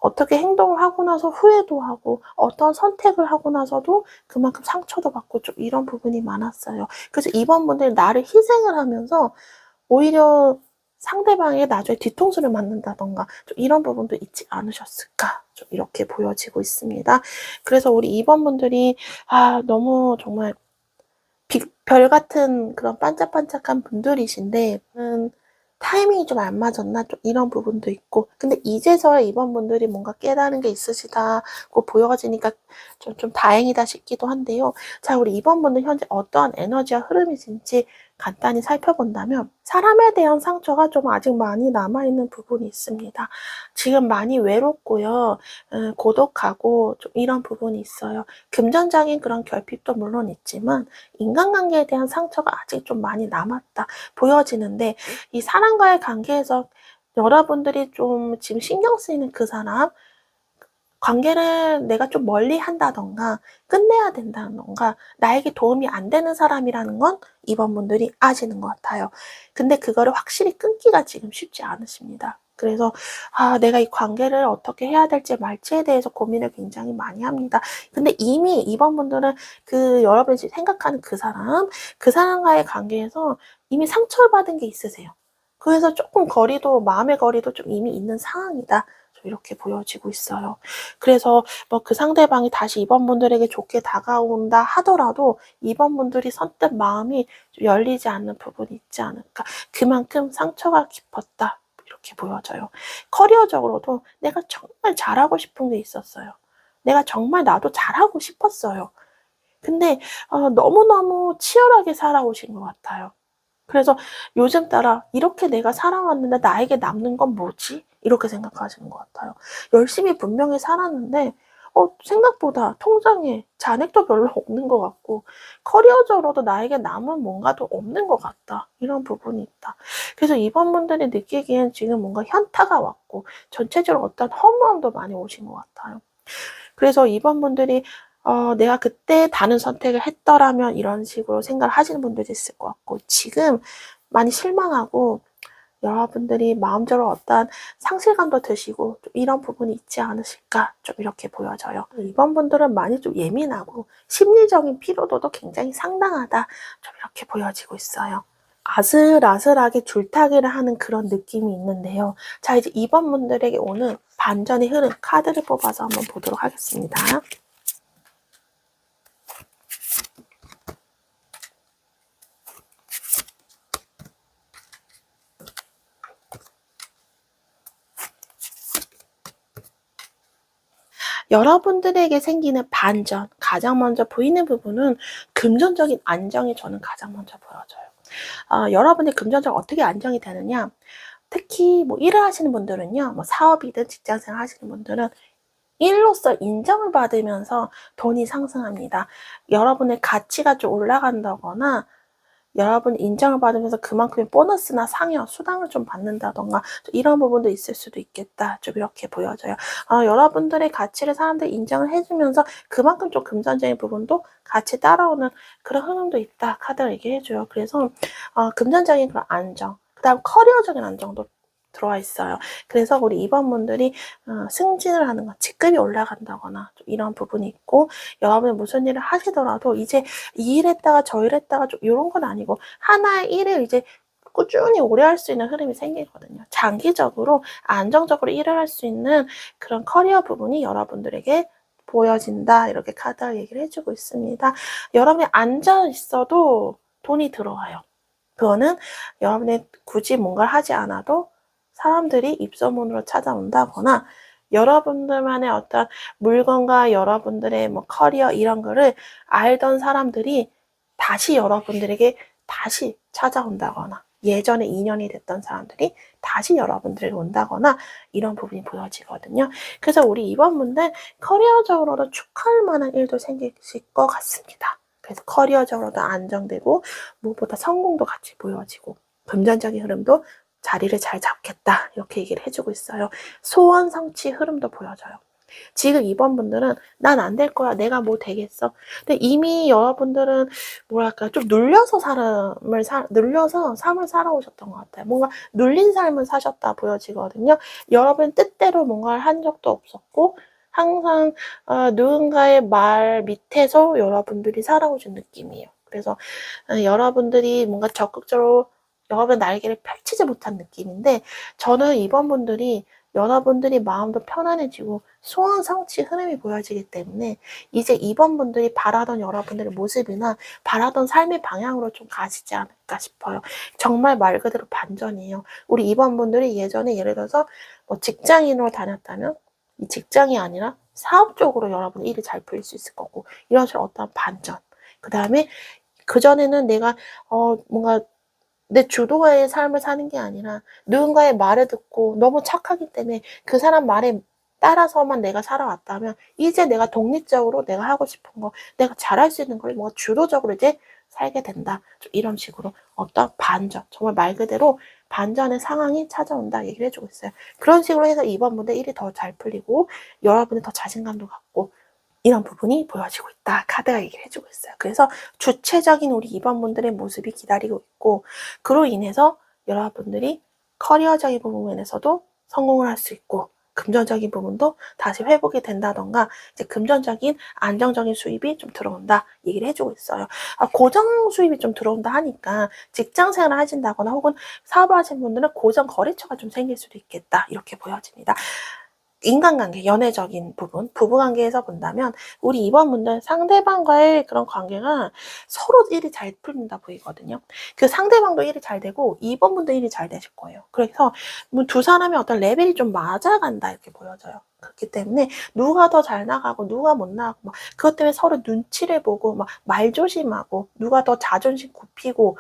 어떻게 행동을 하고 나서 후회도 하고 어떤 선택을 하고 나서도 그만큼 상처도 받고 좀 이런 부분이 많았어요. 그래서 이번 분들이 나를 희생을 하면서 오히려 상대방에게 나중에 뒤통수를 맞는다던가 좀 이런 부분도 있지 않으셨을까 좀 이렇게 보여지고 있습니다. 그래서 우리 2번 분들이 너무 정말 별 같은 그런 반짝반짝한 분들이신데 타이밍이 좀 안 맞았나 좀 이런 부분도 있고 근데 이제서야 2번 분들이 뭔가 깨달은 게 있으시다고 보여지니까 좀 다행이다 싶기도 한데요. 자, 우리 2번 분들 현재 어떠한 에너지와 흐름이신지 간단히 살펴본다면 사람에 대한 상처가 좀 아직 많이 남아있는 부분이 있습니다. 지금 많이 외롭고요. 고독하고 좀 이런 부분이 있어요. 금전적인 그런 결핍도 물론 있지만 인간관계에 대한 상처가 아직 좀 많이 남았다 보여지는데 이 사람과의 관계에서 여러분들이 좀 지금 신경 쓰이는 그 사람 관계를 내가 좀 멀리 한다던가 끝내야 된다던가 나에게 도움이 안 되는 사람이라는 건 이번 분들이 아시는 것 같아요. 근데 그거를 확실히 끊기가 지금 쉽지 않으십니다. 그래서 내가 이 관계를 어떻게 해야 될지 말지에 대해서 고민을 굉장히 많이 합니다. 근데 이미 이번 분들은 여러분이 생각하는 그 사람과의 관계에서 이미 상처를 받은 게 있으세요. 그래서 조금 마음의 거리도 좀 이미 있는 상황이다. 이렇게 보여지고 있어요. 그래서 뭐 그 상대방이 다시 이번 분들에게 좋게 다가온다 하더라도 이번 분들이 선뜻 마음이 열리지 않는 부분이 있지 않을까. 그만큼 상처가 깊었다. 이렇게 보여져요. 커리어적으로도 내가 정말 잘하고 싶은 게 있었어요. 내가 정말 나도 잘하고 싶었어요. 근데 너무너무 치열하게 살아오신 것 같아요. 그래서 요즘 따라 이렇게 내가 살아왔는데 나에게 남는 건 뭐지? 이렇게 생각하시는 것 같아요. 열심히 분명히 살았는데 생각보다 통장에 잔액도 별로 없는 것 같고 커리어적으로도 나에게 남은 뭔가도 없는 것 같다. 이런 부분이 있다. 그래서 이번 분들이 느끼기엔 지금 뭔가 현타가 왔고 전체적으로 어떤 허무함도 많이 오신 것 같아요. 그래서 이번 분들이 내가 그때 다른 선택을 했더라면 이런 식으로 생각을 하시는 분들도 있을 것 같고 지금 많이 실망하고 여러분들이 마음적으로 어떤 상실감도 드시고 좀 이런 부분이 있지 않으실까 좀 이렇게 보여져요. 이번 분들은 많이 좀 예민하고 심리적인 피로도도 굉장히 상당하다 좀 이렇게 보여지고 있어요. 아슬아슬하게 줄타기를 하는 그런 느낌이 있는데요. 자, 이제 이번 분들에게 오는 반전의 흐름 카드를 뽑아서 한번 보도록 하겠습니다. 여러분들에게 생기는 반전, 가장 먼저 보이는 부분은 금전적인 안정이 저는 가장 먼저 보여져요. 여러분의 금전적 어떻게 안정이 되느냐? 특히 뭐 일을 하시는 분들은요, 뭐 사업이든 직장생활 하시는 분들은 일로서 인정을 받으면서 돈이 상승합니다. 여러분의 가치가 좀 올라간다거나 여러분 인정을 받으면서 그만큼의 보너스나 상여, 수당을 좀 받는다던가 이런 부분도 있을 수도 있겠다. 좀 이렇게 보여져요. 여러분들의 가치를 사람들이 인정을 해주면서 그만큼 좀 금전적인 부분도 같이 따라오는 그런 흐름도 있다. 카드가 얘기해줘요. 그래서 금전적인 그런 안정, 그 다음 커리어적인 안정도 들어와 있어요. 그래서 우리 2번 분들이 승진을 하는 것, 직급이 올라간다거나 좀 이런 부분이 있고, 여러분이 무슨 일을 하시더라도 이제 이 일 했다가 저 일 했다가 좀 이런 건 아니고 하나의 일을 이제 꾸준히 오래 할 수 있는 흐름이 생기거든요. 장기적으로 안정적으로 일을 할 수 있는 그런 커리어 부분이 여러분들에게 보여진다. 이렇게 카드가 얘기를 해주고 있습니다. 여러분이 앉아 있어도 돈이 들어와요. 그거는 여러분이 굳이 뭔가를 하지 않아도 사람들이 입소문으로 찾아온다거나 여러분들만의 어떤 물건과 여러분들의 뭐 커리어 이런 거를 알던 사람들이 다시 여러분들에게 다시 찾아온다거나 예전에 인연이 됐던 사람들이 다시 여러분들에게 온다거나 이런 부분이 보여지거든요. 그래서 우리 이번 분들 커리어적으로도 축하할 만한 일도 생기실 것 같습니다. 그래서 커리어적으로도 안정되고 무엇보다 성공도 같이 보여지고 금전적인 흐름도 자리를 잘 잡겠다 이렇게 얘기를 해주고 있어요. 소원 성취 흐름도 보여져요. 지금 2번 분들은 난 안 될 거야. 내가 뭐 되겠어. 근데 이미 여러분들은 뭐랄까 좀 눌려서 삶을 살아오셨던 것 같아요. 뭔가 눌린 삶을 사셨다 보여지거든요. 여러분 뜻대로 뭔가를 한 적도 없었고 항상 누군가의 말 밑에서 여러분들이 살아오신 느낌이에요. 그래서 여러분들이 뭔가 적극적으로 여러분의 날개를 펼치지 못한 느낌인데 저는 이번 분들이 여러분들이 마음도 편안해지고 소원 성취 흐름이 보여지기 때문에 이제 이번 분들이 바라던 여러분들의 모습이나 바라던 삶의 방향으로 좀 가시지 않을까 싶어요. 정말 말 그대로 반전이에요. 우리 이번 분들이 예전에 예를 들어서 뭐 직장인으로 다녔다면 이 직장이 아니라 사업적으로 여러분 일이 잘 풀릴 수 있을 거고 이런 식으로 어떤 반전. 그 다음에 그전에는 내가 뭔가 내 주도의 삶을 사는 게 아니라 누군가의 말을 듣고 너무 착하기 때문에 그 사람 말에 따라서만 내가 살아왔다면 이제 내가 독립적으로 내가 하고 싶은 거, 내가 잘할 수 있는 걸 뭔가 주도적으로 이제 살게 된다. 좀 이런 식으로 어떤 반전, 정말 말 그대로 반전의 상황이 찾아온다 얘기를 해주고 있어요. 그런 식으로 해서 이번 분들 일이 더 잘 풀리고 여러분이 더 자신감도 갖고 이런 부분이 보여지고 있다. 카드가 얘기를 해주고 있어요. 그래서 주체적인 우리 2번 분들의 모습이 기다리고 있고 그로 인해서 여러분들이 커리어적인 부분에서도 성공을 할 수 있고 금전적인 부분도 다시 회복이 된다던가 이제 금전적인 안정적인 수입이 좀 들어온다 얘기를 해주고 있어요. 고정 수입이 좀 들어온다 하니까 직장 생활을 하신다거나 혹은 사업을 하시는 분들은 고정 거래처가 좀 생길 수도 있겠다 이렇게 보여집니다. 인간관계, 연애적인 부분, 부부관계에서 본다면 우리 이번 분들 상대방과의 그런 관계가 서로 일이 잘 풀린다 보이거든요. 그 상대방도 일이 잘 되고 이번 분도 일이 잘 되실 거예요. 그래서 뭐 두 사람의 어떤 레벨이 좀 맞아간다 이렇게 보여져요. 그렇기 때문에 누가 더 잘 나가고 누가 못 나가고 막 그것 때문에 서로 눈치를 보고 막 말조심하고 누가 더 자존심 굽히고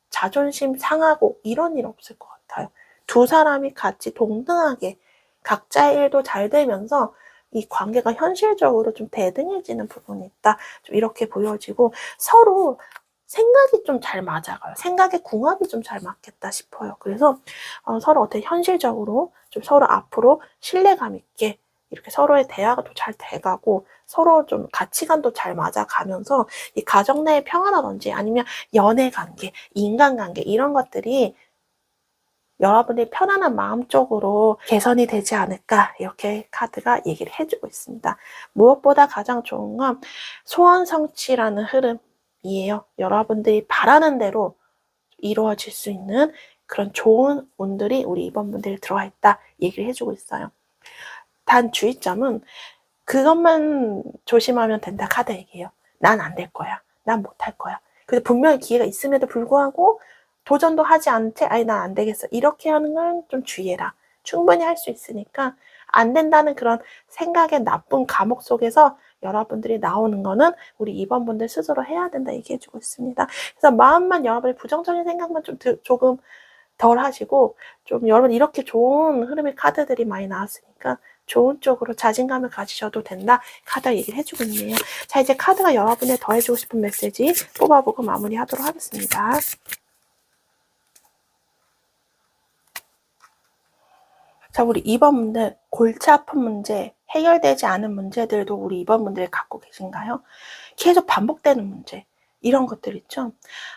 자존심 상하고 이런 일 없을 것 같아요. 두 사람이 같이 동등하게 각자의 일도 잘 되면서 이 관계가 현실적으로 좀 대등해지는 부분이 있다. 좀 이렇게 보여지고 서로 생각이 좀 잘 맞아가요. 생각의 궁합이 좀 잘 맞겠다 싶어요. 그래서 서로 어떻게 현실적으로 좀 서로 앞으로 신뢰감 있게 이렇게 서로의 대화가 또 잘 돼가고 서로 좀 가치관도 잘 맞아가면서 이 가정 내의 평화라든지 아니면 연애 관계, 인간관계 이런 것들이 여러분의 편안한 마음 쪽으로 개선이 되지 않을까 이렇게 카드가 얘기를 해주고 있습니다. 무엇보다 가장 좋은 건 소원 성취라는 흐름이에요. 여러분들이 바라는 대로 이루어질 수 있는 그런 좋은 운들이 우리 이번 분들이 들어와 있다 얘기를 해주고 있어요. 단 주의점은 그것만 조심하면 된다 카드 얘기예요. 난 안 될 거야. 난 못할 거야. 근데 분명히 기회가 있음에도 불구하고 도전도 하지 않되 아니 난 안 되겠어 이렇게 하는 건 좀 주의해라. 충분히 할 수 있으니까 안 된다는 그런 생각의 나쁜 감옥 속에서 여러분들이 나오는 거는 우리 2번분들 스스로 해야 된다 얘기해주고 있습니다. 그래서 마음만 여러분이 부정적인 생각만 조금 덜 하시고 좀 여러분 이렇게 좋은 흐름의 카드들이 많이 나왔으니까 좋은 쪽으로 자신감을 가지셔도 된다 카드 얘기를 해주고 있네요. 자, 이제 카드가 여러분의 더해주고 싶은 메시지 뽑아보고 마무리하도록 하겠습니다. 자, 우리 2번분들 골치 아픈 문제, 해결되지 않은 문제들도 우리 2번분들이 갖고 계신가요? 계속 반복되는 문제, 이런 것들 있죠.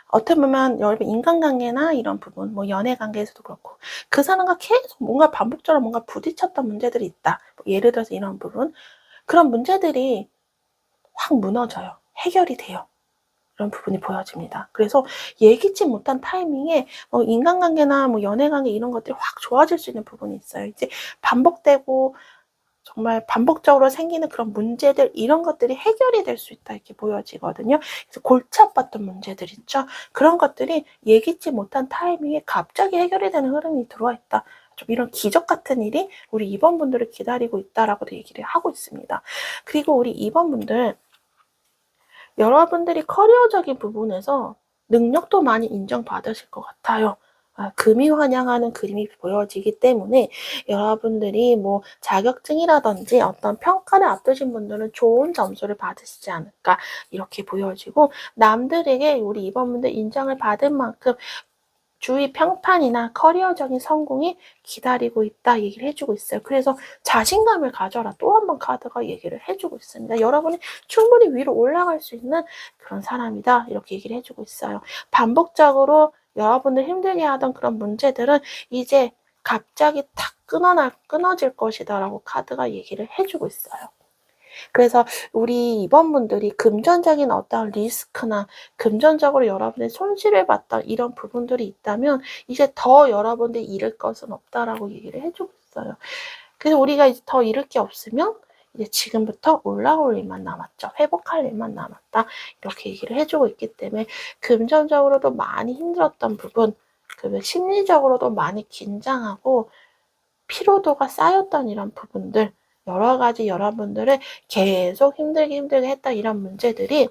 어떻게 보면 여러분 인간관계나 이런 부분, 뭐 연애관계에서도 그렇고 그 사람과 계속 뭔가 반복적으로 뭔가 부딪혔던 문제들이 있다. 뭐 예를 들어서 이런 부분, 그런 문제들이 확 무너져요. 해결이 돼요. 이런 부분이 보여집니다. 그래서 예기치 못한 타이밍에 인간관계나 뭐 연애관계 이런 것들이 확 좋아질 수 있는 부분이 있어요. 이제 반복되고 정말 반복적으로 생기는 그런 문제들, 이런 것들이 해결이 될 수 있다 이렇게 보여지거든요. 그래서 골치 아팠던 문제들 있죠. 그런 것들이 예기치 못한 타이밍에 갑자기 해결이 되는 흐름이 들어와 있다. 좀 이런 기적 같은 일이 우리 2번분들을 기다리고 있다라고도 얘기를 하고 있습니다. 그리고 우리 2번분들, 여러분들이 커리어적인 부분에서 능력도 많이 인정받으실 것 같아요. 금이 환영하는 그림이 보여지기 때문에 여러분들이 뭐 자격증이라든지 어떤 평가를 앞두신 분들은 좋은 점수를 받으시지 않을까 이렇게 보여지고, 남들에게 우리 2번분들 인정을 받은 만큼 주위 평판이나 커리어적인 성공이 기다리고 있다 얘기를 해주고 있어요. 그래서 자신감을 가져라 또 한 번 카드가 얘기를 해주고 있습니다. 여러분이 충분히 위로 올라갈 수 있는 그런 사람이다 이렇게 얘기를 해주고 있어요. 반복적으로 여러분들 힘들게 하던 그런 문제들은 이제 갑자기 탁 끊어질 것이다 라고 카드가 얘기를 해주고 있어요. 그래서 우리 2번분들이 금전적인 어떤 리스크나 금전적으로 여러분의 손실을 봤던 이런 부분들이 있다면 이제 더 여러분들이 잃을 것은 없다라고 얘기를 해주고 있어요. 그래서 우리가 이제 더 잃을 게 없으면 이제 지금부터 올라올 일만 남았죠. 회복할 일만 남았다. 이렇게 얘기를 해주고 있기 때문에 금전적으로도 많이 힘들었던 부분, 그리고 심리적으로도 많이 긴장하고 피로도가 쌓였던 이런 부분들, 여러 가지 여러분들을 계속 힘들게 했다 이런 문제들이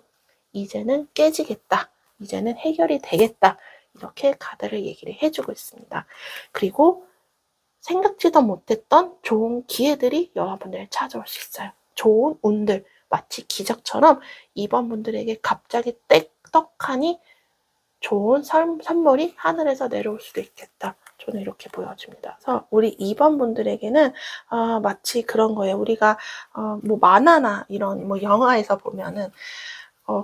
이제는 깨지겠다. 이제는 해결이 되겠다. 이렇게 카드를 얘기를 해주고 있습니다. 그리고 생각지도 못했던 좋은 기회들이 여러분들 찾아올 수 있어요. 좋은 운들, 마치 기적처럼 2번분들에게 갑자기 떡하니 좋은 선물이 하늘에서 내려올 수도 있겠다. 저는 이렇게 보여집니다. 그래서 우리 2번분들에게는 마치 그런 거예요. 우리가 뭐 만화나 이런 뭐 영화에서 보면은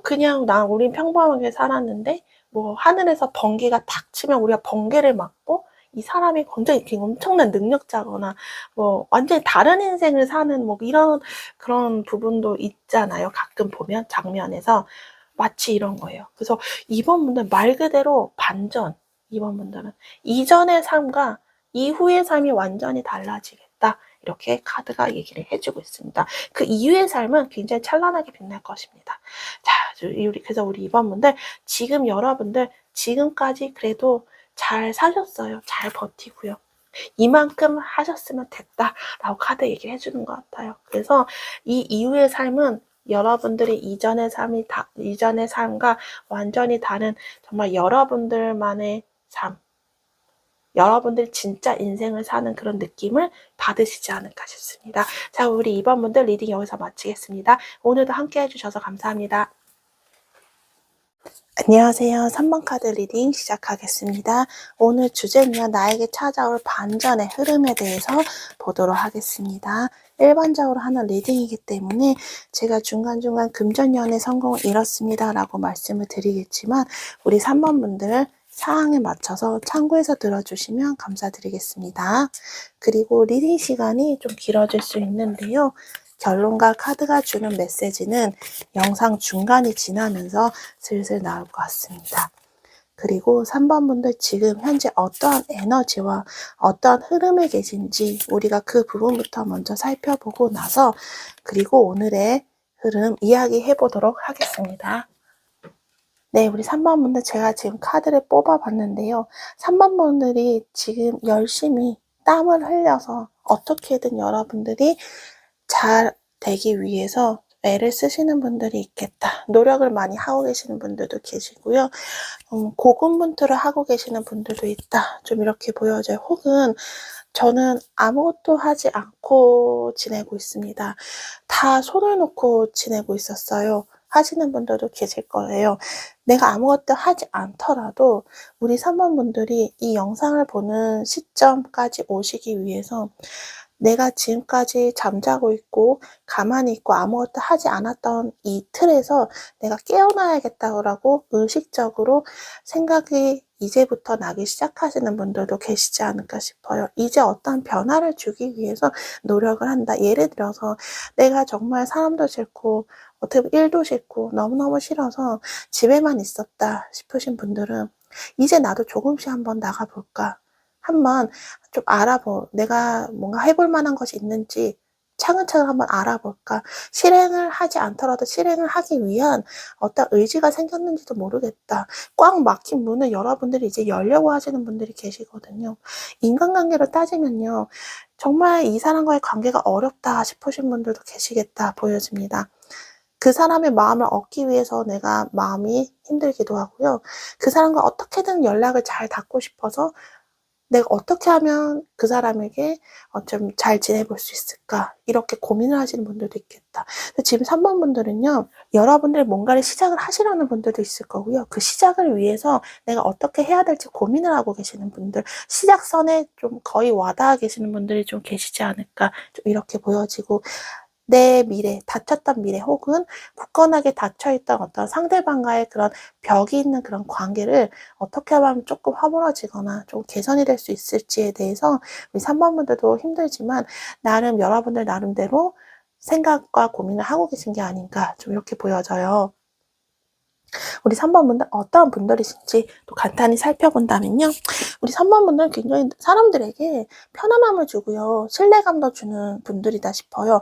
그냥 우린 평범하게 살았는데 뭐 하늘에서 번개가 탁 치면 우리가 번개를 맞고 이 사람이 굉장히 엄청난 능력자거나 뭐 완전히 다른 인생을 사는 뭐 이런 그런 부분도 있잖아요. 가끔 보면 장면에서 마치 이런 거예요. 그래서 2번분들 말 그대로 반전. 2번분들은 이전의 삶과 이후의 삶이 완전히 달라지겠다. 이렇게 카드가 얘기를 해주고 있습니다. 그 이후의 삶은 굉장히 찬란하게 빛날 것입니다. 자, 그래서 우리 2번분들 지금 여러분들 지금까지 그래도 잘 사셨어요. 잘 버티고요. 이만큼 하셨으면 됐다라고 카드 얘기를 해주는 것 같아요. 그래서 이 이후의 삶은 여러분들이 이전의 삶과 완전히 다른 정말 여러분들만의 삶, 여러분들 진짜 인생을 사는 그런 느낌을 받으시지 않을까 싶습니다. 자, 우리 2번분들 리딩 여기서 마치겠습니다. 오늘도 함께 해주셔서 감사합니다. 안녕하세요. 3번 카드 리딩 시작하겠습니다. 오늘 주제는요, 나에게 찾아올 반전의 흐름에 대해서 보도록 하겠습니다. 일반적으로 하는 리딩이기 때문에 제가 중간중간 금전연애 성공을 이뤘습니다 라고 말씀을 드리겠지만 우리 3번 분들 사항에 맞춰서 참고해서 들어주시면 감사드리겠습니다. 그리고 리딩 시간이 좀 길어질 수 있는데요. 결론과 카드가 주는 메시지는 영상 중간이 지나면서 슬슬 나올 것 같습니다. 그리고 3번 분들 지금 현재 어떠한 에너지와 어떠한 흐름에 계신지 우리가 그 부분부터 먼저 살펴보고 나서 그리고 오늘의 흐름 이야기해 보도록 하겠습니다. 네, 우리 3번 분들 제가 지금 카드를 뽑아봤는데요. 3번 분들이 지금 열심히 땀을 흘려서 어떻게든 여러분들이 잘 되기 위해서 애를 쓰시는 분들이 있겠다. 노력을 많이 하고 계시는 분들도 계시고요. 고군분투를 하고 계시는 분들도 있다. 좀 이렇게 보여져요. 혹은 저는 아무것도 하지 않고 지내고 있습니다. 다 손을 놓고 지내고 있었어요. 하시는 분들도 계실 거예요. 내가 아무것도 하지 않더라도 우리 3번 분들이 이 영상을 보는 시점까지 오시기 위해서 내가 지금까지 잠자고 있고 가만히 있고 아무것도 하지 않았던 이 틀에서 내가 깨어나야겠다고 의식적으로 생각이 이제부터 나기 시작하시는 분들도 계시지 않을까 싶어요. 이제 어떤 변화를 주기 위해서 노력을 한다. 예를 들어서 내가 정말 사람도 싫고 어떻게 보면 일도 싫고 너무너무 싫어서 집에만 있었다 싶으신 분들은 이제 나도 조금씩 한번 나가볼까? 한번 좀 내가 뭔가 해볼 만한 것이 있는지 차근차근 한번 알아볼까? 실행을 하지 않더라도 실행을 하기 위한 어떤 의지가 생겼는지도 모르겠다. 꽉 막힌 문을 여러분들이 이제 열려고 하시는 분들이 계시거든요. 인간관계로 따지면요. 정말 이 사람과의 관계가 어렵다 싶으신 분들도 계시겠다 보여집니다. 그 사람의 마음을 얻기 위해서 내가 마음이 힘들기도 하고요. 그 사람과 어떻게든 연락을 잘 닿고 싶어서 내가 어떻게 하면 그 사람에게 좀 잘 지내볼 수 있을까? 이렇게 고민을 하시는 분들도 있겠다. 근데 지금 3번 분들은요, 여러분들 뭔가를 시작을 하시려는 분들도 있을 거고요. 그 시작을 위해서 내가 어떻게 해야 될지 고민을 하고 계시는 분들, 시작선에 좀 거의 와닿아 계시는 분들이 좀 계시지 않을까? 좀 이렇게 보여지고, 내 미래, 닫혔던 미래 혹은 굳건하게 닫혀있던 어떤 상대방과의 그런 벽이 있는 그런 관계를 어떻게 하면 조금 허물어지거나 좀 개선이 될 수 있을지에 대해서 우리 3번 분들도 힘들지만 나름 여러분들 나름대로 생각과 고민을 하고 계신 게 아닌가 좀 이렇게 보여져요. 우리 3번 분들 어떠한 분들이신지 또 간단히 살펴본다면요. 우리 3번 분들은 굉장히 사람들에게 편안함을 주고요. 신뢰감도 주는 분들이다 싶어요.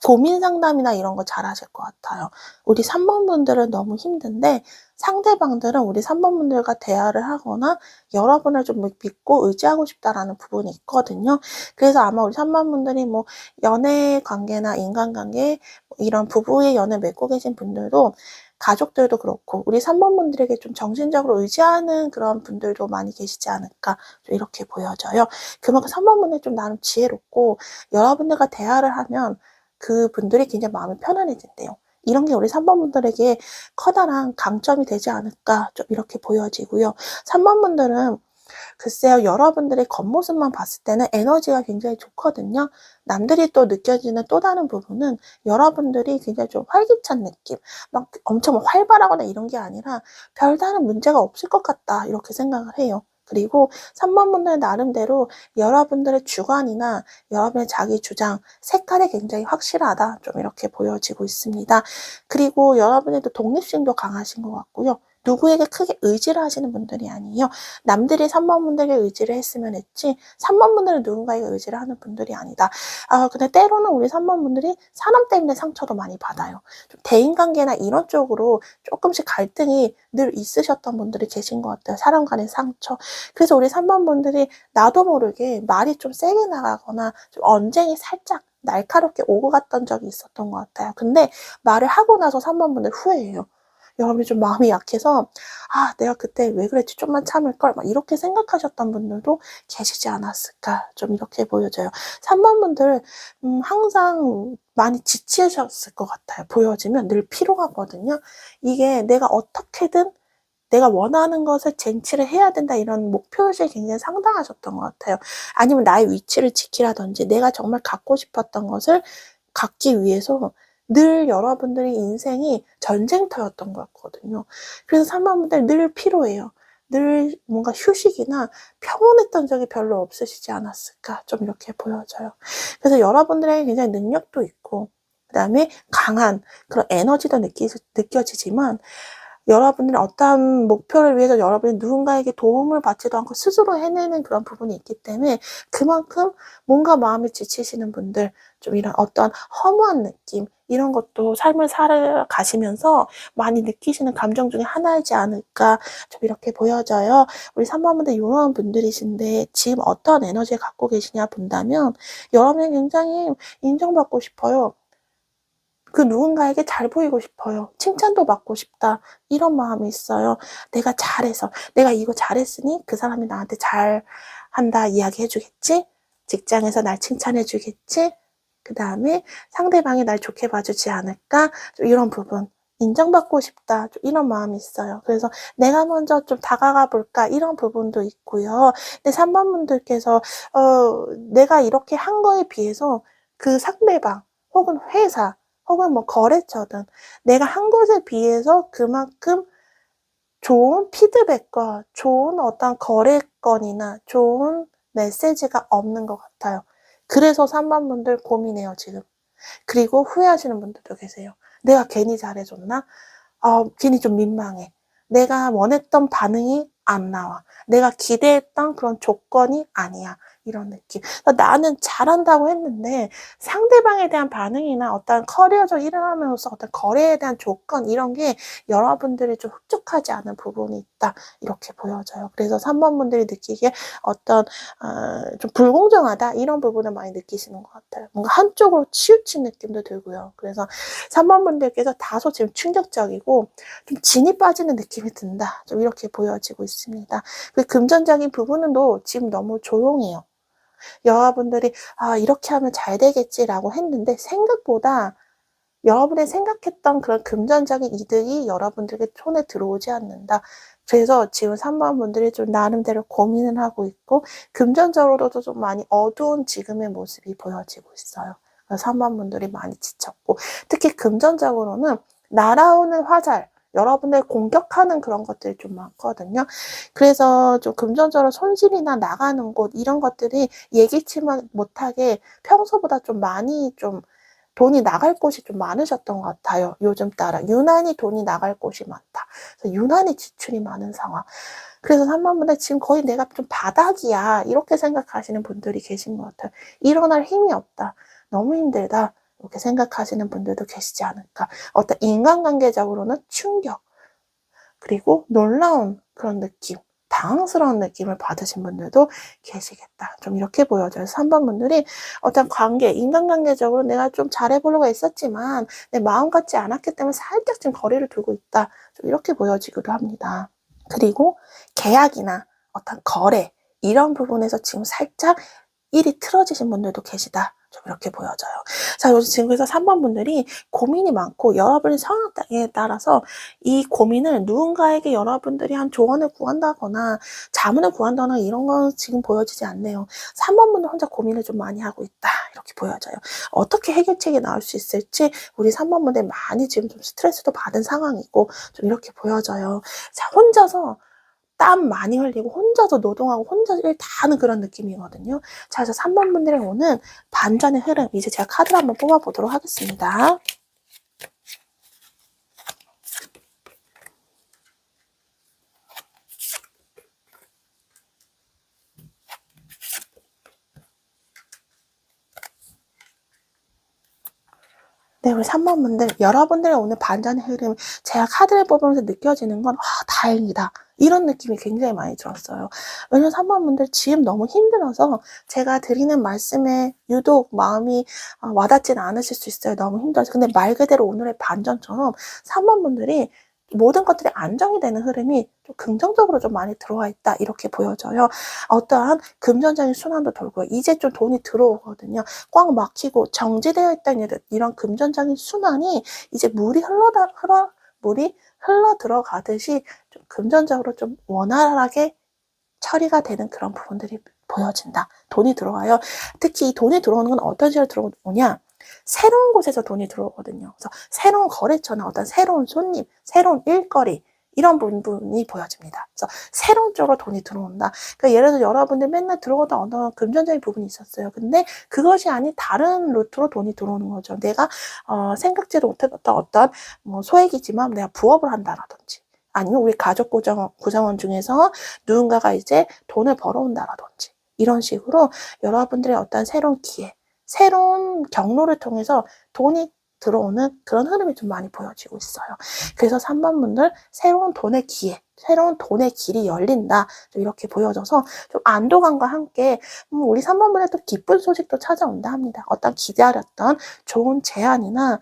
고민 상담이나 이런 거 잘하실 것 같아요. 우리 3번 분들은 너무 힘든데 상대방들은 우리 3번 분들과 대화를 하거나 여러분을 좀 믿고 의지하고 싶다라는 부분이 있거든요. 그래서 아마 우리 3번 분들이 뭐 연애 관계나 인간관계 이런 부부의 연을 맺고 계신 분들도 가족들도 그렇고 우리 3번 분들에게 좀 정신적으로 의지하는 그런 분들도 많이 계시지 않을까 좀 이렇게 보여져요. 그만큼 3번 분들이 좀 나름 지혜롭고 여러분들과 대화를 하면 그분들이 굉장히 마음이 편안해진대요. 이런 게 우리 3번 분들에게 커다란 강점이 되지 않을까 좀 이렇게 보여지고요. 3번 분들은 글쎄요, 여러분들의 겉모습만 봤을 때는 에너지가 굉장히 좋거든요. 남들이 또 느껴지는 또 다른 부분은 여러분들이 굉장히 좀 활기찬 느낌, 막 엄청 활발하거나 이런 게 아니라 별다른 문제가 없을 것 같다 이렇게 생각을 해요. 그리고 3번 분들 나름대로 여러분들의 주관이나 여러분의 자기 주장, 색깔이 굉장히 확실하다 좀 이렇게 보여지고 있습니다. 그리고 여러분의 또 독립심도 강하신 것 같고요. 누구에게 크게 의지를 하시는 분들이 아니에요. 남들이 3번 분들에게 의지를 했으면 했지 3번 분들은 누군가에게 의지를 하는 분들이 아니다. 근데 때로는 우리 3번 분들이 사람 때문에 상처도 많이 받아요. 좀 대인관계나 이런 쪽으로 조금씩 갈등이 늘 있으셨던 분들이 계신 것 같아요. 사람 간의 상처. 그래서 우리 3번 분들이 나도 모르게 말이 좀 세게 나가거나 좀 언쟁이 살짝 날카롭게 오고 갔던 적이 있었던 것 같아요. 근데 말을 하고 나서 3번 분들 후회해요. 여러분이 좀 마음이 약해서 내가 그때 왜 그랬지 좀만 참을걸 막 이렇게 생각하셨던 분들도 계시지 않았을까 좀 이렇게 보여져요. 3번 분들 항상 많이 지치셨을 것 같아요. 보여지면 늘 피로하거든요. 이게 내가 어떻게든 내가 원하는 것을 쟁취를 해야 된다 이런 목표의식이 굉장히 상당하셨던 것 같아요. 아니면 나의 위치를 지키라든지 내가 정말 갖고 싶었던 것을 갖기 위해서 늘 여러분들의 인생이 전쟁터였던 것 같거든요. 그래서 3번 분들 늘 피로해요. 늘 뭔가 휴식이나 평온했던 적이 별로 없으시지 않았을까 좀 이렇게 보여져요. 그래서 여러분들에게 굉장히 능력도 있고 그다음에 강한 그런 에너지도 느껴지지만 여러분들이 어떠한 목표를 위해서 여러분이 누군가에게 도움을 받지도 않고 스스로 해내는 그런 부분이 있기 때문에 그만큼 뭔가 마음이 지치시는 분들 좀 이런 어떤 허무한 느낌, 이런 것도 삶을 살아가시면서 많이 느끼시는 감정 중에 하나이지 않을까 좀 이렇게 보여져요. 우리 3번분들 이런 분들이신데 지금 어떤 에너지를 갖고 계시냐 본다면 여러분이 굉장히 인정받고 싶어요. 그 누군가에게 잘 보이고 싶어요. 칭찬도 받고 싶다. 이런 마음이 있어요. 내가 잘해서, 내가 이거 잘했으니 그 사람이 나한테 잘한다 이야기 해주겠지? 직장에서 날 칭찬해주겠지? 그 다음에 상대방이 날 좋게 봐주지 않을까? 좀 이런 부분. 인정받고 싶다. 좀 이런 마음이 있어요. 그래서 내가 먼저 좀 다가가 볼까? 이런 부분도 있고요. 근데 3번 분들께서, 내가 이렇게 한 거에 비해서 그 상대방, 혹은 회사, 혹은 뭐 거래처든 내가 한 것에 비해서 그만큼 좋은 피드백과 좋은 어떤 거래건이나 좋은 메시지가 없는 것 같아요. 그래서 3번 분들 고민해요, 지금. 그리고 후회하시는 분들도 계세요. 내가 괜히 잘해줬나? 괜히 좀 민망해. 내가 원했던 반응이 안 나와. 내가 기대했던 그런 조건이 아니야. 이런 느낌. 그러니까 나는 잘한다고 했는데 상대방에 대한 반응이나 어떤 커리어적 일어남으로써 어떤 거래에 대한 조건 이런 게 여러분들이 좀 흡족하지 않은 부분이 있다. 이렇게 보여져요. 그래서 3번 분들이 느끼기에 어떤 좀 불공정하다 이런 부분을 많이 느끼시는 것 같아요. 뭔가 한쪽으로 치우친 느낌도 들고요. 그래서 3번 분들께서 다소 지금 충격적이고 좀 진이 빠지는 느낌이 든다. 좀 이렇게 보여지고 있습니다. 그 금전적인 부분도 지금 너무 조용해요. 여러분들이 이렇게 하면 잘 되겠지라고 했는데 생각보다 여러분이 생각했던 그런 금전적인 이득이 여러분들에게 손에 들어오지 않는다. 그래서 지금 3번 분들이 좀 나름대로 고민을 하고 있고 금전적으로도 좀 많이 어두운 지금의 모습이 보여지고 있어요. 그래서 3번 분들이 많이 지쳤고 특히 금전적으로는 날아오는 화살, 여러분들 공격하는 그런 것들이 좀 많거든요. 그래서 좀 금전적으로 손실이나 나가는 곳 이런 것들이 예기치 못하게 평소보다 좀 많이 좀 돈이 나갈 곳이 좀 많으셨던 것 같아요. 요즘 따라 유난히 돈이 나갈 곳이 많다. 그래서 유난히 지출이 많은 상황. 그래서 3번 분들 지금 거의 내가 좀 바닥이야 이렇게 생각하시는 분들이 계신 것 같아요. 일어날 힘이 없다. 너무 힘들다. 이렇게 생각하시는 분들도 계시지 않을까. 어떤 인간관계적으로는 충격 그리고 놀라운 그런 느낌, 당황스러운 느낌을 받으신 분들도 계시겠다. 좀 이렇게 보여져요. 3번 분들이 어떤 관계, 인간관계적으로 내가 좀 잘해보려고 했었지만 내 마음 같지 않았기 때문에 살짝 좀 거리를 두고 있다. 좀 이렇게 보여지기도 합니다. 그리고 계약이나 어떤 거래 이런 부분에서 지금 살짝 일이 틀어지신 분들도 계시다. 좀 이렇게 보여져요. 자, 요즘 지금 그래서 3번 분들이 고민이 많고 여러분의 성향에 따라서 이 고민을 누군가에게 여러분들이 한 조언을 구한다거나 자문을 구한다거나 이런 건 지금 보여지지 않네요. 3번 분은 혼자 고민을 좀 많이 하고 있다. 이렇게 보여져요. 어떻게 해결책이 나올 수 있을지 우리 3번 분들 많이 지금 좀 스트레스도 받은 상황이고 좀 이렇게 보여져요. 자, 혼자서 땀 많이 흘리고 혼자서 노동하고 혼자서 일 다 하는 그런 느낌이거든요. 자, 그래서 3번 분들의 오는 반전의 흐름 이제 제가 카드를 한번 뽑아보도록 하겠습니다. 네, 우리 3번 분들, 여러분들의 오늘 반전의 흐름, 제가 카드를 뽑으면서 느껴지는 건, 다행이다. 이런 느낌이 굉장히 많이 들었어요. 왜냐면 3번 분들 지금 너무 힘들어서 제가 드리는 말씀에 유독 마음이 와닿지는 않으실 수 있어요. 너무 힘들어서. 근데 말 그대로 오늘의 반전처럼 3번 분들이 모든 것들이 안정이 되는 흐름이 좀 긍정적으로 좀 많이 들어와 있다. 이렇게 보여져요. 어떠한 금전적인 순환도 돌고요. 이제 좀 돈이 들어오거든요. 꽉 막히고 정지되어 있다는 이런 금전적인 순환이 이제 물이 흘러 들어가듯이 좀 금전적으로 좀 원활하게 처리가 되는 그런 부분들이 보여진다. 돈이 들어와요. 특히 이 돈이 들어오는 건 어떤 식으로 들어오냐? 새로운 곳에서 돈이 들어오거든요. 그래서 새로운 거래처나 어떤 새로운 손님, 새로운 일거리 이런 부분이 보여집니다. 그래서 새로운 쪽으로 돈이 들어온다. 그러니까 예를 들어 여러분들 맨날 들어오던 어떤 금전적인 부분이 있었어요. 근데 그것이 아닌 다른 루트로 돈이 들어오는 거죠. 내가 생각지도 못했던 어떤 뭐 소액이지만 내가 부업을 한다라든지 아니면 우리 가족 구성원 중에서 누군가가 이제 돈을 벌어온다라든지 이런 식으로 여러분들의 어떤 새로운 기회, 새로운 경로를 통해서 돈이 들어오는 그런 흐름이 좀 많이 보여지고 있어요. 그래서 3번 분들 새로운 돈의 기회, 새로운 돈의 길이 열린다. 이렇게 보여져서 좀 안도감과 함께 우리 3번 분의 또 기쁜 소식도 찾아온다 합니다. 어떤 기다렸던 좋은 제안이나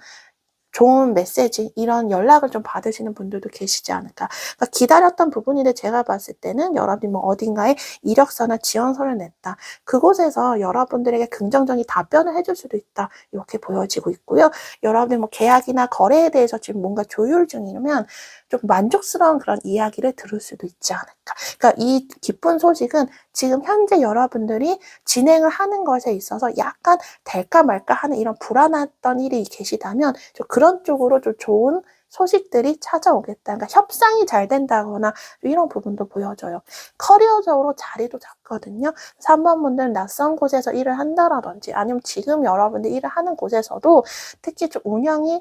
좋은 메시지, 이런 연락을 좀 받으시는 분들도 계시지 않을까. 그러니까 기다렸던 부분인데 제가 봤을 때는 여러분이 뭐 어딘가에 이력서나 지원서를 냈다. 그곳에서 여러분들에게 긍정적인 답변을 해줄 수도 있다. 이렇게 보여지고 있고요. 여러분이 뭐 계약이나 거래에 대해서 지금 뭔가 조율 중이면 좀 만족스러운 그런 이야기를 들을 수도 있지 않을까. 그러니까 이 기쁜 소식은 지금 현재 여러분들이 진행을 하는 것에 있어서 약간 될까 말까 하는 이런 불안했던 일이 계시다면 좀 그런 쪽으로 좀 좋은 소식들이 찾아오겠다. 그러니까 협상이 잘 된다거나 이런 부분도 보여져요. 커리어적으로 자리도 잡거든요. 3번 분들은 낯선 곳에서 일을 한다라든지 아니면 지금 여러분들 일을 하는 곳에서도 특히 좀 운영이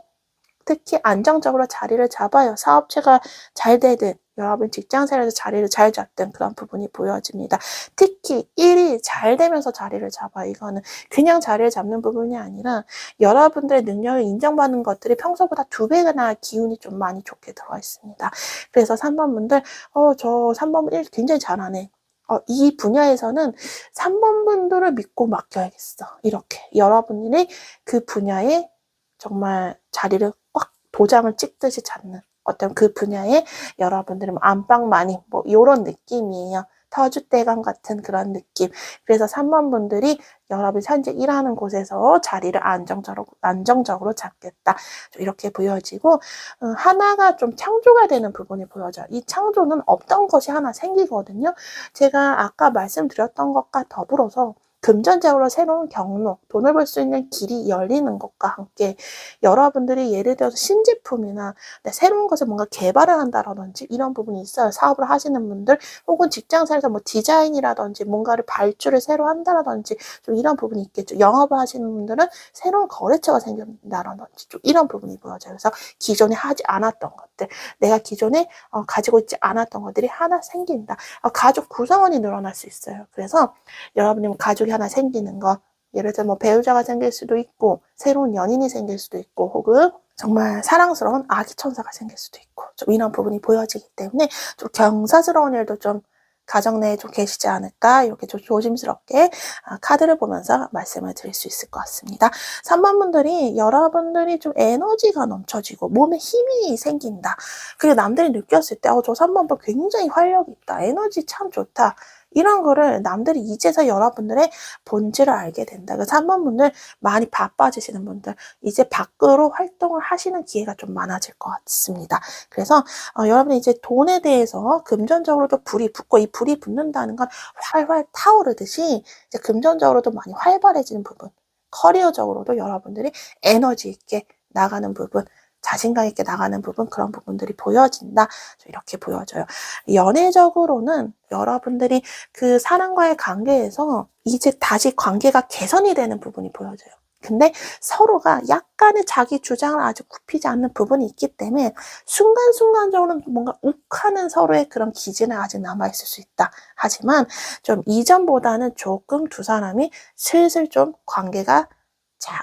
특히 안정적으로 자리를 잡아요. 사업체가 잘 되든 여러분 직장생활에서 자리를 잘 잡든 그런 부분이 보여집니다. 특히 일이 잘 되면서 자리를 잡아요. 이거는 그냥 자리를 잡는 부분이 아니라 여러분들의 능력을 인정받는 것들이 평소보다 2배나 기운이 좀 많이 좋게 들어와 있습니다. 그래서 3번 분들 저 3번 분 일 굉장히 잘하네. 이 분야에서는 3번 분들을 믿고 맡겨야겠어. 이렇게 여러분들이 그 분야에 정말 자리를 꽉 도장을 찍듯이 잡는 어떤 그 분야에 여러분들이 뭐 안방마님 뭐 이런 느낌이에요. 터줏대감 같은 그런 느낌. 그래서 3번 분들이 여러분이 현재 일하는 곳에서 자리를 안정적으로 잡겠다. 이렇게 보여지고 하나가 좀 창조가 되는 부분이 보여져요. 이 창조는 없던 것이 하나 생기거든요. 제가 아까 말씀드렸던 것과 더불어서 금전적으로 새로운 경로, 돈을 벌 수 있는 길이 열리는 것과 함께 여러분들이 예를 들어서 신제품이나 새로운 것을 뭔가 개발을 한다라든지 이런 부분이 있어요. 사업을 하시는 분들 혹은 직장생활에서 뭐 디자인이라든지 뭔가를 발주를 새로 한다라든지 좀 이런 부분이 있겠죠. 영업을 하시는 분들은 새로운 거래처가 생긴다라든지 좀 이런 부분이 보여져요. 그래서 기존에 하지 않았던 것들, 내가 기존에 가지고 있지 않았던 것들이 하나 생긴다. 가족 구성원이 늘어날 수 있어요. 그래서 여러분이 가족이 하나 생기는 거, 예를 들어 뭐 배우자가 생길 수도 있고 새로운 연인이 생길 수도 있고 혹은 정말 사랑스러운 아기 천사가 생길 수도 있고 좀 이런 부분이 보여지기 때문에 좀 경사스러운 일도 좀 가정 내에 좀 계시지 않을까 이렇게 좀 조심스럽게 카드를 보면서 말씀을 드릴 수 있을 것 같습니다. 3번 분들이 여러분들이 좀 에너지가 넘쳐지고 몸에 힘이 생긴다. 그리고 남들이 느꼈을 때 저 3번 분 굉장히 활력이 있다. 에너지 참 좋다. 이런 거를 남들이 이제서 여러분들의 본질을 알게 된다. 그래서 3번 분들 많이 바빠지시는 분들 이제 밖으로 활동을 하시는 기회가 좀 많아질 것 같습니다. 그래서 여러분이 이제 돈에 대해서 금전적으로도 불이 붙고 이 불이 붙는다는 건 활활 타오르듯이 이제 금전적으로도 많이 활발해지는 부분, 커리어적으로도 여러분들이 에너지 있게 나가는 부분, 자신감 있게 나가는 부분, 그런 부분들이 보여진다. 이렇게 보여져요. 연애적으로는 여러분들이 그 사람과의 관계에서 이제 다시 관계가 개선이 되는 부분이 보여져요. 근데 서로가 약간의 자기 주장을 아직 굽히지 않는 부분이 있기 때문에 순간순간적으로는 뭔가 욱하는 서로의 그런 기질은 아직 남아있을 수 있다. 하지만 좀 이전보다는 조금 두 사람이 슬슬 좀 관계가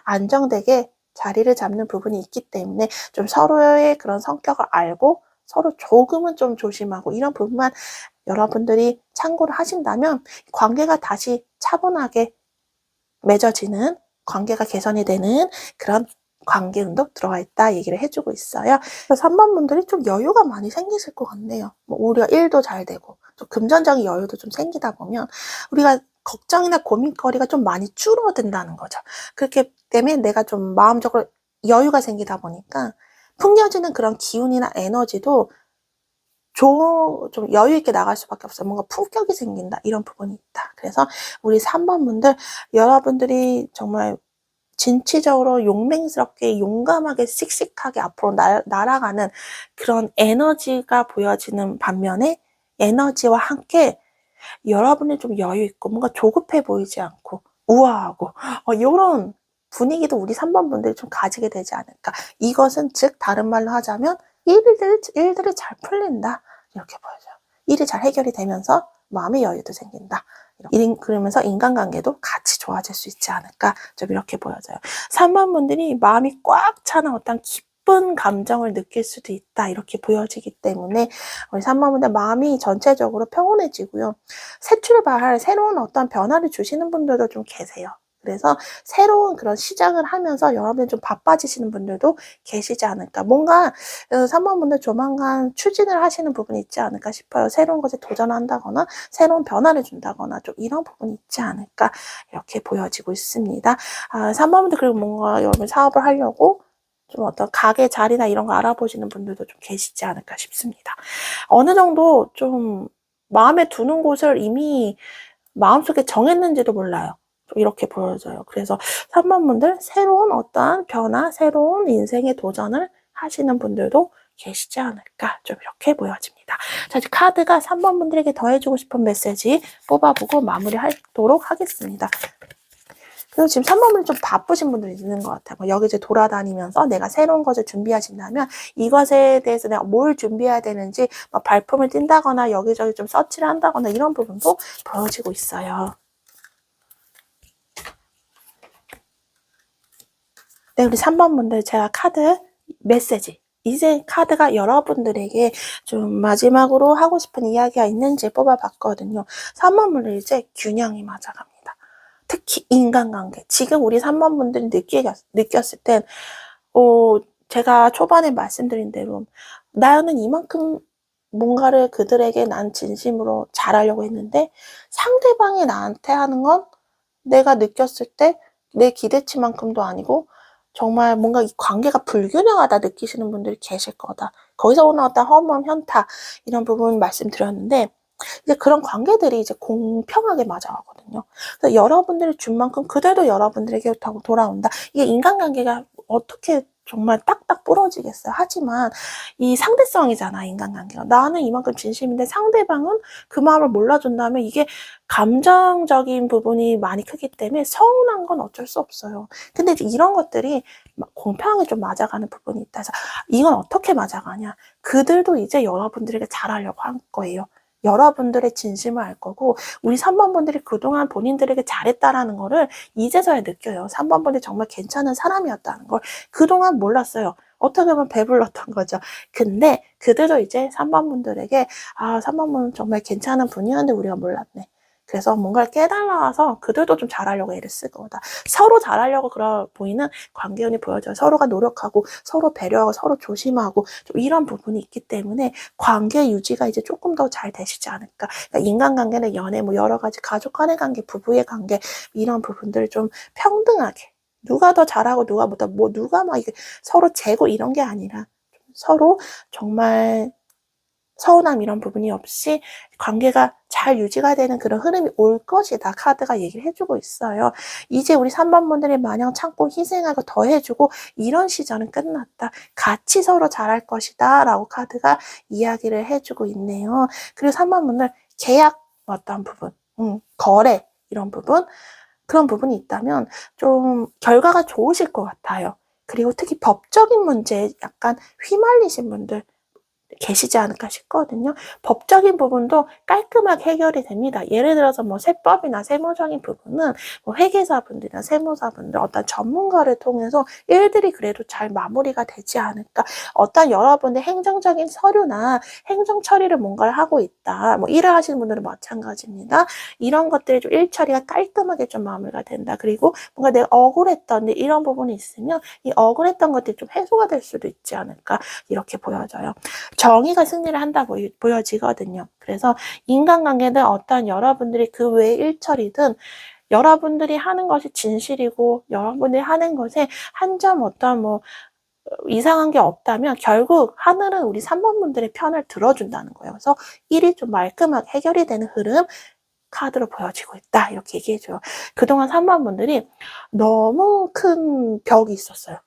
안정되게 자리를 잡는 부분이 있기 때문에 좀 서로의 그런 성격을 알고 서로 조금은 좀 조심하고 이런 부분만 여러분들이 참고를 하신다면 관계가 다시 차분하게 맺어지는, 관계가 개선이 되는 그런 관계 운도 들어가 있다 얘기를 해주고 있어요. 그래서 3번 분들이 좀 여유가 많이 생기실 것 같네요. 뭐 우리가 일도 잘 되고 좀 금전적인 여유도 좀 생기다 보면 우리가 걱정이나 고민거리가 좀 많이 줄어든다는 거죠. 그렇기 때문에 내가 좀 마음적으로 여유가 생기다 보니까 풍겨지는 그런 기운이나 에너지도 좀 여유 있게 나갈 수밖에 없어요. 뭔가 품격이 생긴다. 이런 부분이 있다. 그래서 우리 3번 분들, 여러분들이 정말 진취적으로 용맹스럽게 용감하게 씩씩하게 앞으로 날아가는 그런 에너지가 보여지는 반면에 에너지와 함께 여러분이 좀 여유 있고 뭔가 조급해 보이지 않고 우아하고 이런 분위기도 우리 3번 분들이 좀 가지게 되지 않을까. 이것은 즉 다른 말로 하자면 일들이 잘 풀린다. 이렇게 보여져요. 일이 잘 해결이 되면서 마음의 여유도 생긴다. 그러면서 인간관계도 같이 좋아질 수 있지 않을까, 좀 이렇게 보여져요. 3번 분들이 마음이 꽉 차는 어떤 기쁜 감정을 느낄 수도 있다, 이렇게 보여지기 때문에 우리 3번 분들 마음이 전체적으로 평온해지고요. 새 출발, 새로운 어떤 변화를 주시는 분들도 좀 계세요. 그래서 새로운 그런 시작을 하면서 여러분이 좀 바빠지시는 분들도 계시지 않을까. 뭔가 3번 분들 조만간 추진을 하시는 부분이 있지 않을까 싶어요. 새로운 것에 도전한다거나 새로운 변화를 준다거나 좀 이런 부분이 있지 않을까, 이렇게 보여지고 있습니다. 3번 분들 그리고 뭔가 여러분 사업을 하려고 좀 어떤 가게 자리나 이런 거 알아보시는 분들도 좀 계시지 않을까 싶습니다. 어느 정도 좀 마음에 두는 곳을 이미 마음속에 정했는지도 몰라요. 이렇게 보여져요. 그래서 3번 분들 새로운 어떠한 변화, 새로운 인생의 도전을 하시는 분들도 계시지 않을까, 좀 이렇게 보여집니다. 자, 이제 카드가 3번 분들에게 더해주고 싶은 메시지 뽑아보고 마무리하도록 하겠습니다. 그리고 지금 3번 분이 좀 바쁘신 분들이 있는 것 같아요. 여기저기 돌아다니면서 내가 새로운 것을 준비하신다면 이것에 대해서 내가 뭘 준비해야 되는지 발품을 띈다거나 여기저기 좀 서치를 한다거나 이런 부분도 보여지고 있어요. 네, 우리 3번 분들 제가 카드 메시지, 이제 카드가 여러분들에게 좀 마지막으로 하고 싶은 이야기가 있는지 뽑아봤거든요. 3번 분들 이제 균형이 맞아갑니다. 특히 인간관계. 지금 우리 3번 분들이 느꼈을 땐 제가 초반에 말씀드린 대로 나는 이만큼 뭔가를 그들에게 난 진심으로 잘하려고 했는데 상대방이 나한테 하는 건 내가 느꼈을 때 내 기대치만큼도 아니고 정말 뭔가 이 관계가 불균형하다 느끼시는 분들이 계실 거다. 거기서 오는 어떤 허무함, 현타 이런 부분 말씀드렸는데 이제 그런 관계들이 이제 공평하게 맞아가거든요. 그래서 여러분들이 준 만큼 그대로 여러분들에게 돌아온다. 이게 인간관계가 어떻게 정말 딱딱 부러지겠어요. 하지만 이 상대성이잖아, 인간관계가. 나는 이만큼 진심인데 상대방은 그 마음을 몰라준다면 이게 감정적인 부분이 많이 크기 때문에 서운한 건 어쩔 수 없어요. 근데 이제 이런 것들이 공평하게 좀 맞아가는 부분이 있다. 그래서 이건 어떻게 맞아가냐. 그들도 이제 여러분들에게 잘하려고 한 거예요. 여러분들의 진심을 알 거고 우리 3번 분들이 그동안 본인들에게 잘했다라는 거를 이제서야 느껴요. 3번 분이 정말 괜찮은 사람이었다는 걸 그동안 몰랐어요. 어떻게 보면 배불렀던 거죠. 근데 그들도 이제 3번 분들에게 3번 분은 정말 괜찮은 분이었는데 우리가 몰랐네. 그래서 뭔가를 깨달아서 그들도 좀 잘하려고 애를 쓸 거다. 서로 잘하려고 보이는 관계운이 보여져요. 서로가 노력하고 서로 배려하고 서로 조심하고 좀 이런 부분이 있기 때문에 관계 유지가 이제 조금 더 잘 되시지 않을까. 그러니까 인간관계는 연애, 여러 가지 가족 간의 관계, 부부의 관계 이런 부분들을 좀 평등하게 누가 더 잘하고 누가 못하고 누가 이게 서로 재고 이런 게 아니라 서로 정말 서운함 이런 부분이 없이 관계가 잘 유지가 되는 그런 흐름이 올 것이다. 카드가 얘기를 해주고 있어요. 이제 우리 3번 분들이 마냥 참고 희생하고 더해주고 이런 시절은 끝났다. 같이 서로 잘할 것이다. 라고 카드가 이야기를 해주고 있네요. 그리고 3번 분들 계약 어떤 부분, 거래 이런 부분 그런 부분이 있다면 좀 결과가 좋으실 것 같아요. 그리고 특히 법적인 문제에 약간 휘말리신 분들 계시지 않을까 싶거든요. 법적인 부분도 깔끔하게 해결이 됩니다. 예를 들어서 세법이나 세무적인 부분은 회계사분들이나 세무사분들 어떤 전문가를 통해서 일들이 그래도 잘 마무리가 되지 않을까. 어떤 여러분의 행정적인 서류나 행정 처리를 뭔가를 하고 있다. 일을 하시는 분들은 마찬가지입니다. 이런 것들이 좀 일 처리가 깔끔하게 좀 마무리가 된다. 그리고 뭔가 내가 억울했던 이런 부분이 있으면 이 억울했던 것들이 좀 해소가 될 수도 있지 않을까. 이렇게 보여져요. 정의가 승리를 한다 보여지거든요. 그래서 인간관계는 어떤 여러분들이 그 외의 일처리든 여러분들이 하는 것이 진실이고 여러분들이 하는 것에 한 점 어떤 이상한 게 없다면 결국 하늘은 우리 3번 분들의 편을 들어준다는 거예요. 그래서 일이 좀 말끔하게 해결이 되는 흐름 카드로 보여지고 있다. 이렇게 얘기해줘요. 그동안 3번 분들이 너무 큰 벽이 있었어요.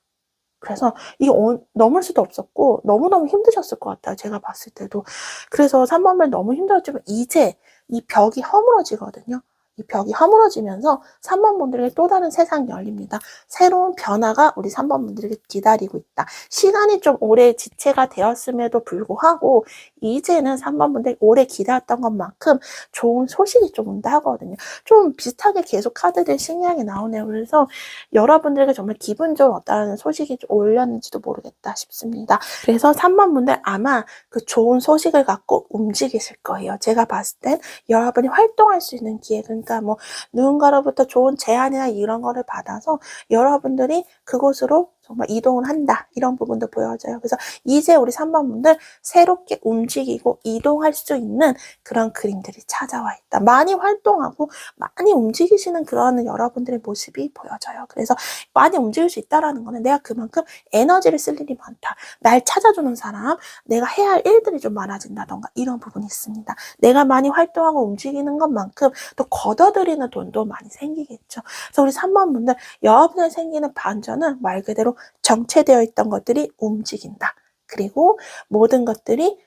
그래서 이게 넘을 수도 없었고 너무너무 힘드셨을 것 같아요. 제가 봤을 때도. 그래서 3번 분 너무 힘들었지만 이제 이 벽이 허물어지거든요. 이 벽이 허물어지면서 3번 분들에게 또 다른 세상이 열립니다. 새로운 변화가 우리 3번 분들에게 기다리고 있다. 시간이 좀 오래 지체가 되었음에도 불구하고 이제는 3번 분들이 오래 기다렸던 것만큼 좋은 소식이 좀 온다 하거든요. 좀 비슷하게 계속 카드들이 신기하게 나오네요. 그래서 여러분들에게 정말 기분 좋은 어떤 소식이 좀 올렸는지도 모르겠다 싶습니다. 그래서 3번 분들 아마 그 좋은 소식을 갖고 움직이실 거예요. 제가 봤을 땐 여러분이 활동할 수 있는 기회, 그러니까 뭐 누군가로부터 좋은 제안이나 이런 거를 받아서 여러분들이 그곳으로 정말 이동을 한다, 이런 부분도 보여져요. 그래서 이제 우리 3번 분들 새롭게 움직이고 이동할 수 있는 그런 그림들이 찾아와 있다. 많이 활동하고 많이 움직이시는 그런 여러분들의 모습이 보여져요. 그래서 많이 움직일 수 있다라는 거는 내가 그만큼 에너지를 쓸 일이 많다. 날 찾아주는 사람, 내가 해야 할 일들이 좀 많아진다던가 이런 부분이 있습니다. 내가 많이 활동하고 움직이는 것만큼 또 걷어들이는 돈도 많이 생기겠죠. 그래서 우리 3번 분들 여러분에 생기는 반전은 말 그대로 정체되어 있던 것들이 움직인다. 그리고 모든 것들이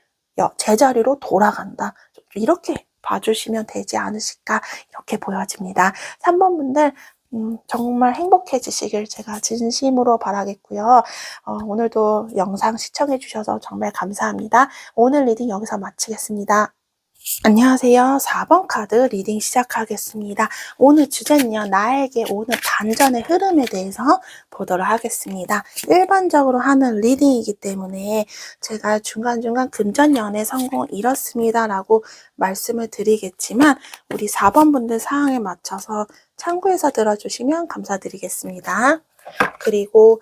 제자리로 돌아간다. 이렇게 봐주시면 되지 않으실까 이렇게 보여집니다. 3번 분들 정말 행복해지시길 제가 진심으로 바라겠고요. 오늘도 영상 시청해 주셔서 정말 감사합니다. 오늘 리딩 여기서 마치겠습니다. 안녕하세요. 4번 카드 리딩 시작하겠습니다. 오늘 주제는요, 나에게 오는 반전의 흐름에 대해서 보도록 하겠습니다. 일반적으로 하는 리딩이기 때문에 제가 중간중간 금전연애 성공 이렇습니다 라고 말씀을 드리겠지만 우리 4번 분들 상황에 맞춰서 참고해서 들어주시면 감사드리겠습니다. 그리고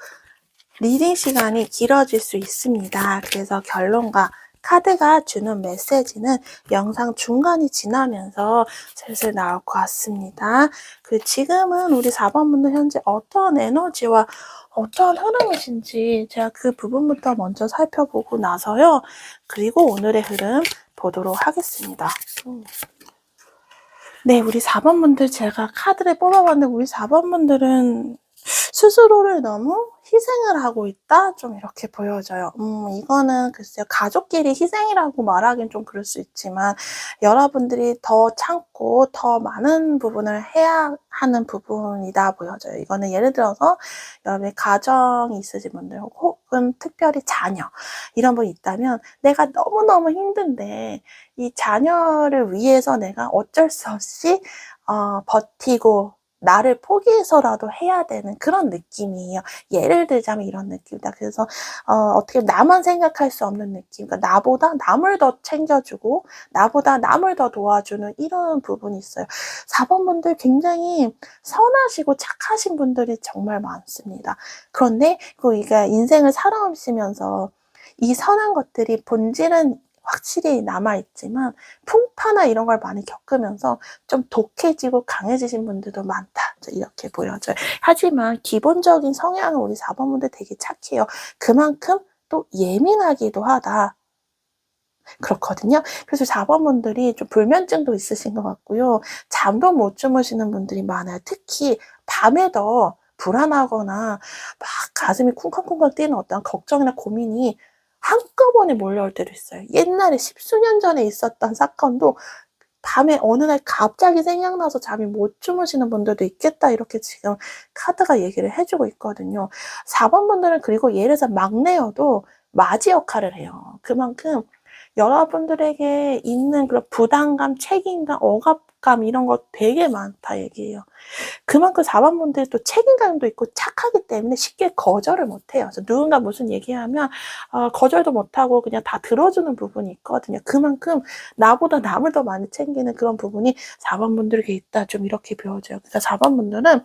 리딩 시간이 길어질 수 있습니다. 그래서 결론과 카드가 주는 메시지는 영상 중간이 지나면서 슬슬 나올 것 같습니다. 지금은 우리 4번 분들 현재 어떤 에너지와 어떤 흐름이신지 제가 그 부분부터 먼저 살펴보고 나서요. 그리고 오늘의 흐름 보도록 하겠습니다. 네, 우리 4번 분들 제가 카드를 뽑아봤는데 우리 4번 분들은 스스로를 너무 희생을 하고 있다? 좀 이렇게 보여져요. 이거는 글쎄요, 가족끼리 희생이라고 말하긴 좀 그럴 수 있지만 여러분들이 더 참고 더 많은 부분을 해야 하는 부분이다 보여져요. 이거는 예를 들어서 여러분의 가정이 있으신 분들 혹은 특별히 자녀 이런 분이 있다면 내가 너무너무 힘든데 이 자녀를 위해서 내가 어쩔 수 없이 버티고 나를 포기해서라도 해야 되는 그런 느낌이에요. 예를 들자면 이런 느낌이다. 그래서 어떻게 나만 생각할 수 없는 느낌. 그러니까 나보다 남을 더 챙겨주고 나보다 남을 더 도와주는 이런 부분이 있어요. 4번 분들 굉장히 선하시고 착하신 분들이 정말 많습니다. 그런데 이게 인생을 살아오시면서 이 선한 것들이 본질은 확실히 남아있지만 풍파나 이런 걸 많이 겪으면서 좀 독해지고 강해지신 분들도 많다. 이렇게 보여져요. 하지만 기본적인 성향은 우리 4번 분들 되게 착해요. 그만큼 또 예민하기도 하다. 그렇거든요. 그래서 4번 분들이 좀 불면증도 있으신 것 같고요. 잠도 못 주무시는 분들이 많아요. 특히 밤에 더 불안하거나 막 가슴이 쿵쾅쿵쾅 뛰는 어떤 걱정이나 고민이 한꺼번에 몰려올 때도 있어요. 옛날에 10수년 전에 있었던 사건도 밤에 어느 날 갑자기 생각나서 잠이 못 주무시는 분들도 있겠다. 이렇게 지금 카드가 얘기를 해주고 있거든요. 4번 분들은 그리고 예를 들어서 막내여도 맞이 역할을 해요. 그만큼 여러분들에게 있는 그런 부담감, 책임감, 억압감 이런 거 되게 많다 얘기예요. 그만큼 4번 분들이 또 책임감도 있고 착하기 때문에 쉽게 거절을 못해요. 그래서 누군가 무슨 얘기하면 거절도 못하고 그냥 다 들어주는 부분이 있거든요. 그만큼 나보다 남을 더 많이 챙기는 그런 부분이 4번 분들에게 있다. 좀 이렇게 보여져요. 그러니까 4번 분들은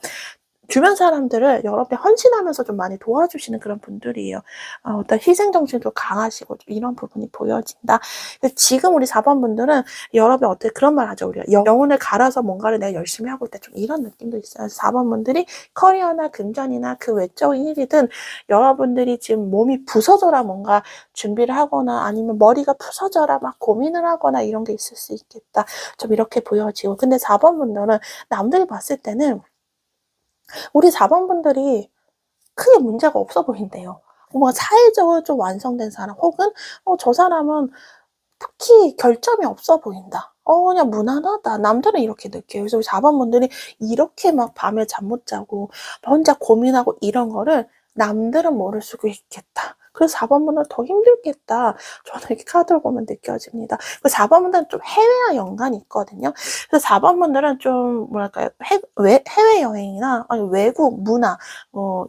주변 사람들을 여러분이 헌신하면서 좀 많이 도와주시는 그런 분들이에요. 어떤 희생정신도 강하시고 좀 이런 부분이 보여진다. 지금 우리 4번 분들은 여러분이 어떻게 그런 말 하죠. 우리가 영혼을 갈아서 뭔가를 내가 열심히 하고 있다. 좀 이런 느낌도 있어요. 4번 분들이 커리어나 금전이나 그 외적인 일이든 여러분들이 지금 몸이 부서져라 뭔가 준비를 하거나 아니면 머리가 부서져라 막 고민을 하거나 이런 게 있을 수 있겠다. 좀 이렇게 보여지고. 근데 4번 분들은 남들이 봤을 때는 우리 4번 분들이 크게 문제가 없어 보인대요. 뭔가 사회적으로 좀 완성된 사람 혹은 저 사람은 특히 결점이 없어 보인다. 그냥 무난하다. 남들은 이렇게 느껴요. 그래서 4번 분들이 이렇게 막 밤에 잠 못 자고 혼자 고민하고 이런 거를 남들은 모를 수도 있겠다. 그래서 4번 분들은 더 힘들겠다. 저는 이렇게 카드를 보면 느껴집니다. 그 4번 분들은 좀 해외와 연관이 있거든요. 그래서 4번 분들은 좀 뭐랄까요, 해외여행이나 아니 외국 문화,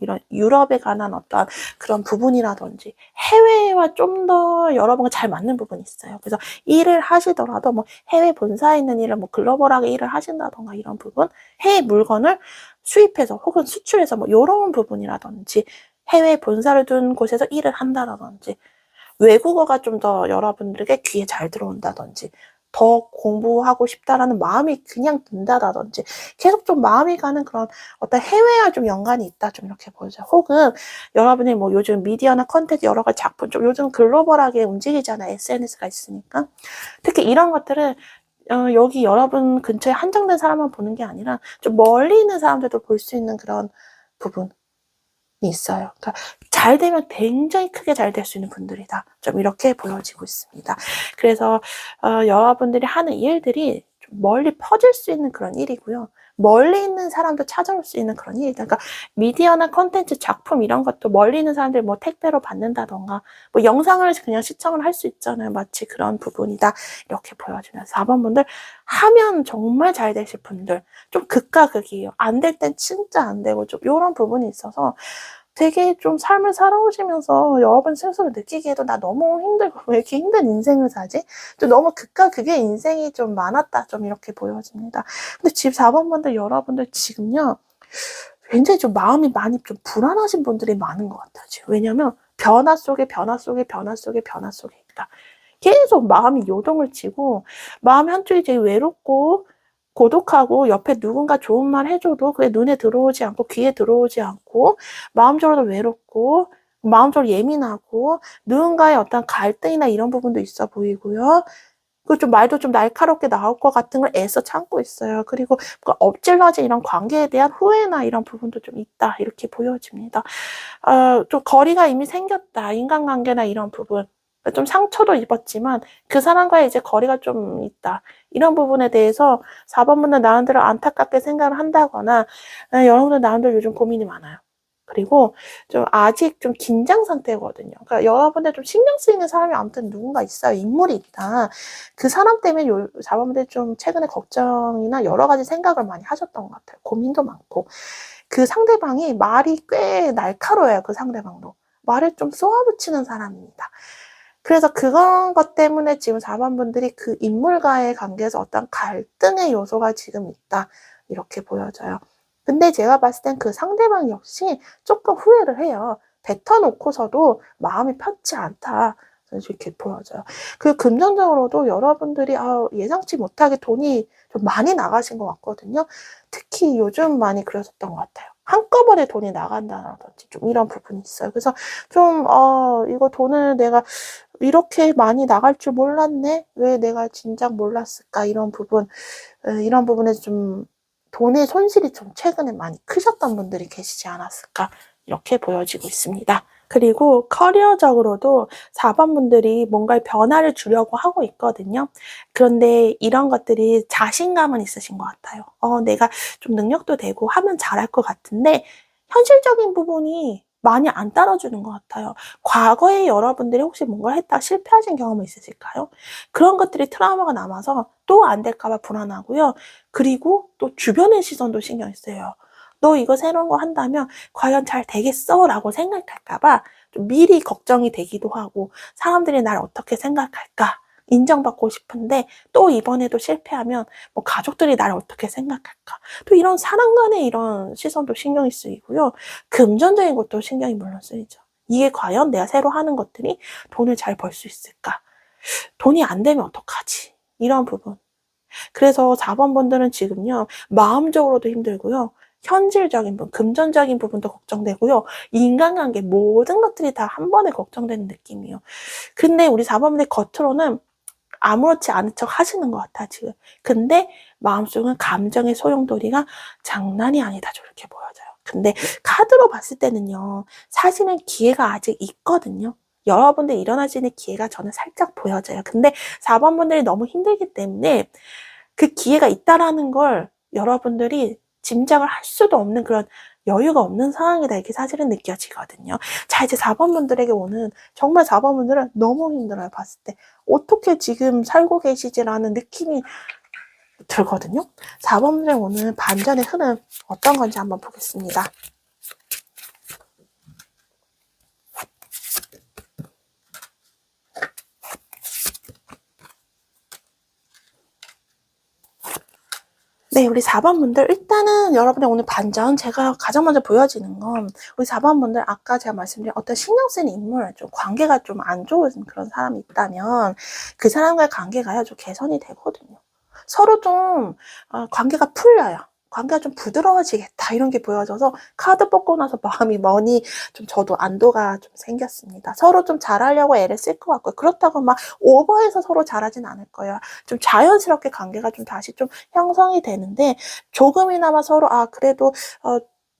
이런 유럽에 관한 어떤 그런 부분이라든지 해외와 좀 더 여러분과 잘 맞는 부분이 있어요. 그래서 일을 하시더라도 뭐 해외 본사에 있는 일을 뭐 글로벌하게 일을 하신다던가 이런 부분, 해외 물건을 수입해서 혹은 수출해서 뭐 이런 부분이라든지 해외 본사를 둔 곳에서 일을 한다든지 외국어가 좀 더 여러분들에게 귀에 잘 들어온다든지 더 공부하고 싶다라는 마음이 그냥 든다든지 계속 좀 마음이 가는 그런 어떤 해외와 좀 연관이 있다 좀 이렇게 보여져요. 혹은 여러분이 뭐 요즘 미디어나 컨텐츠 여러 가지 작품 좀 요즘 글로벌하게 움직이잖아요. SNS가 있으니까. 특히 이런 것들은 여기 여러분 근처에 한정된 사람만 보는 게 아니라 좀 멀리 있는 사람들도 볼 수 있는 그런 부분이 있어요. 그러니까 잘 되면 굉장히 크게 잘 될 수 있는 분들이다. 좀 이렇게 보여지고 있습니다. 그래서 여러분들이 하는 일들이 좀 멀리 퍼질 수 있는 그런 일이고요. 멀리 있는 사람도 찾아올 수 있는 그런 일이다. 그러니까 미디어나 콘텐츠 작품 이런 것도 멀리 있는 사람들이 뭐 택배로 받는다던가 뭐 영상을 그냥 시청을 할 수 있잖아요. 마치 그런 부분이다. 이렇게 보여주면서 4번 분들 하면 정말 잘 되실 분들 좀 극과 극이에요. 안 될 땐 진짜 안 되고 좀 이런 부분이 있어서 되게 좀 삶을 살아오시면서 여러분 스스로 느끼기에도 나 너무 힘들고 왜 이렇게 힘든 인생을 사지? 좀 너무 극과 극의 인생이 좀 많았다. 좀 이렇게 보여집니다. 근데 집 4번 분들 여러분들 지금요. 굉장히 좀 마음이 많이 좀 불안하신 분들이 많은 것 같아요. 지금. 왜냐면 변화 속에 변화 속에 변화 속에 변화 속에 있다. 계속 마음이 요동을 치고 마음 한쪽이 되게 외롭고 고독하고 옆에 누군가 좋은 말 해줘도 그게 눈에 들어오지 않고 귀에 들어오지 않고 마음적으로도 외롭고 마음적으로 예민하고 누군가의 어떤 갈등이나 이런 부분도 있어 보이고요. 그리고 좀 말도 좀 날카롭게 나올 것 같은 걸 애써 참고 있어요. 그리고 엎질러진 이런 관계에 대한 후회나 이런 부분도 좀 있다. 이렇게 보여집니다. 좀 거리가 이미 생겼다. 인간관계나 이런 부분. 좀 상처도 입었지만 그 사람과의 이제 거리가 좀 있다. 이런 부분에 대해서 4번 분들 나름대로 안타깝게 생각을 한다거나 여러분들 나름대로 요즘 고민이 많아요. 그리고 좀 아직 좀 긴장 상태거든요. 그러니까 여러분들 좀 신경 쓰이는 사람이 아무튼 누군가 있어요. 인물이 있다. 그 사람 때문에 4번 분들 좀 최근에 걱정이나 여러 가지 생각을 많이 하셨던 것 같아요. 고민도 많고. 그 상대방이 말이 꽤 날카로워요. 그 상대방도. 말을 좀 쏘아붙이는 사람입니다. 그래서 그런 것 때문에 지금 4번 분들이 그 인물과의 관계에서 어떤 갈등의 요소가 지금 있다. 이렇게 보여져요. 근데 제가 봤을 땐 그 상대방 역시 조금 후회를 해요. 뱉어놓고서도 마음이 편치 않다. 이렇게 보여져요. 그 금전적으로도 여러분들이 예상치 못하게 돈이 좀 많이 나가신 것 같거든요. 특히 요즘 많이 그러셨던 것 같아요. 한꺼번에 돈이 나간다든지 좀 이런 부분이 있어요. 그래서 좀 이거 돈을 내가 이렇게 많이 나갈 줄 몰랐네? 왜 내가 진작 몰랐을까? 이런 부분에서 좀 돈의 손실이 좀 최근에 많이 크셨던 분들이 계시지 않았을까? 이렇게 보여지고 있습니다. 그리고 커리어적으로도 4번 분들이 뭔가의 변화를 주려고 하고 있거든요. 그런데 이런 것들이 자신감은 있으신 것 같아요. 내가 좀 능력도 되고 하면 잘할 것 같은데 현실적인 부분이 많이 안 따라주는 것 같아요. 과거에 여러분들이 혹시 뭔가를 했다가 실패하신 경험이 있으실까요? 그런 것들이 트라우마가 남아서 또 안 될까 봐 불안하고요. 그리고 또 주변의 시선도 신경이 쓰여요. 너 이거 새로운 거 한다면 과연 잘 되겠어? 라고 생각할까 봐 좀 미리 걱정이 되기도 하고 사람들이 날 어떻게 생각할까? 인정받고 싶은데 또 이번에도 실패하면 뭐 가족들이 나를 어떻게 생각할까? 또 이런 사람 간의 이런 시선도 신경이 쓰이고요. 금전적인 것도 신경이 물론 쓰이죠. 이게 과연 내가 새로 하는 것들이 돈을 잘 벌 수 있을까? 돈이 안 되면 어떡하지? 이런 부분. 그래서 4번 분들은 지금요, 마음적으로도 힘들고요. 현실적인 부분, 금전적인 부분도 걱정되고요. 인간관계 모든 것들이 다 한 번에 걱정되는 느낌이에요. 근데 우리 4번 분들 겉으로는 아무렇지 않은 척 하시는 것 같아, 지금. 근데 마음속은 감정의 소용돌이가 장난이 아니다, 저렇게 보여져요. 근데 카드로 봤을 때는요, 사실은 기회가 아직 있거든요. 여러분들 일어날 수 있는 기회가 저는 살짝 보여져요. 근데 4번 분들이 너무 힘들기 때문에 그 기회가 있다라는 걸 여러분들이 짐작을 할 수도 없는 그런 여유가 없는 상황이다, 이렇게 사실은 느껴지거든요. 자, 이제 4번 분들에게 오는, 정말 4번 분들은 너무 힘들어요, 봤을 때. 어떻게 지금 살고 계시지라는 느낌이 들거든요. 4번 분들의 오는 반전의 흐름 어떤 건지 한번 보겠습니다. 네, 우리 4번 분들, 일단은 여러분의 오늘 반전, 제가 가장 먼저 보여지는 건, 우리 4번 분들, 아까 제가 말씀드린 어떤 신경 쓰는 인물, 좀 관계가 좀 안 좋은 그런 사람이 있다면, 그 사람과의 관계가요, 좀 개선이 되거든요. 서로 좀, 관계가 풀려요. 관계가 좀 부드러워지겠다, 이런 게 보여져서, 카드 뽑고 나서 마음이 많이, 좀 저도 안도가 좀 생겼습니다. 서로 좀 잘하려고 애를 쓸 것 같고요. 그렇다고 막 오버해서 서로 잘하진 않을 거예요. 좀 자연스럽게 관계가 좀 다시 좀 형성이 되는데, 조금이나마 서로, 그래도,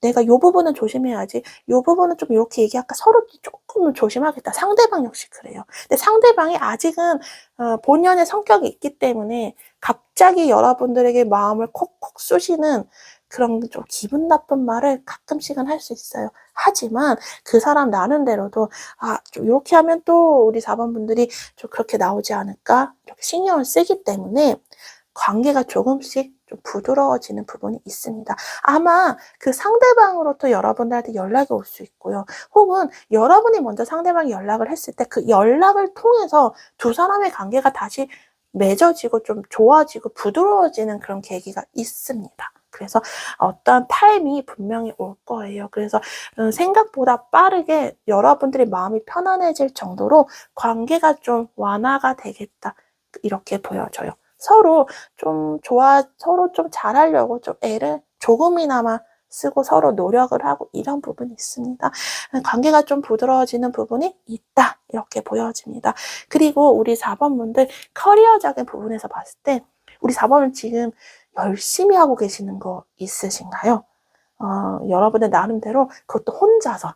내가 요 부분은 조심해야지. 요 부분은 좀 이렇게 얘기할까? 서로 조금은 조심하겠다. 상대방 역시 그래요. 근데 상대방이 아직은, 본연의 성격이 있기 때문에 갑자기 여러분들에게 마음을 콕콕 쑤시는 그런 좀 기분 나쁜 말을 가끔씩은 할 수 있어요. 하지만 그 사람 나름대로도, 좀 이렇게 하면 또 우리 4번 분들이 좀 그렇게 나오지 않을까? 이렇게 신경을 쓰기 때문에 관계가 조금씩 좀 부드러워지는 부분이 있습니다. 아마 그 상대방으로부터 여러분들한테 연락이 올 수 있고요. 혹은 여러분이 먼저 상대방이 연락을 했을 때 그 연락을 통해서 두 사람의 관계가 다시 맺어지고 좀 좋아지고 부드러워지는 그런 계기가 있습니다. 그래서 어떤 타임이 분명히 올 거예요. 그래서 생각보다 빠르게 여러분들의 마음이 편안해질 정도로 관계가 좀 완화가 되겠다, 이렇게 보여져요. 서로 서로 좀 잘하려고 좀 애를 조금이나마 쓰고 서로 노력을 하고 이런 부분이 있습니다. 관계가 좀 부드러워지는 부분이 있다, 이렇게 보여집니다. 그리고 우리 4번 분들 커리어적인 부분에서 봤을 때 우리 4번은 지금 열심히 하고 계시는 거 있으신가요? 여러분의 나름대로 그것도 혼자서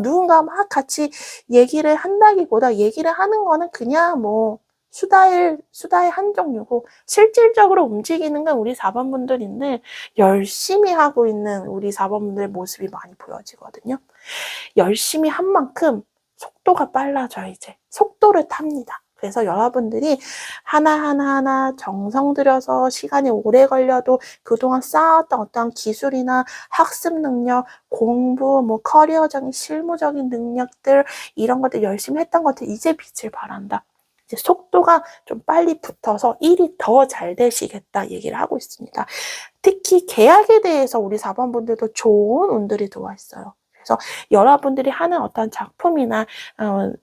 누군가 막 같이 얘기를 한다기보다 얘기를 하는 거는 그냥 뭐 수다의 한 종류고 실질적으로 움직이는 건 우리 4번 분들인데 열심히 하고 있는 우리 4번 분들의 모습이 많이 보여지거든요. 열심히 한 만큼 속도가 빨라져요. 이제 속도를 탑니다. 그래서 여러분들이 하나하나 정성 들여서 시간이 오래 걸려도 그동안 쌓았던 어떤 기술이나 학습 능력, 공부, 뭐 커리어적인 실무적인 능력들, 이런 것들 열심히 했던 것들 이제 빛을 발한다. 이제 속도가 좀 빨리 붙어서 일이 더 잘 되시겠다 얘기를 하고 있습니다. 특히 계약에 대해서 우리 4번 분들도 좋은 운들이 들어와 있어요. 그래서 여러분들이 하는 어떤 작품이나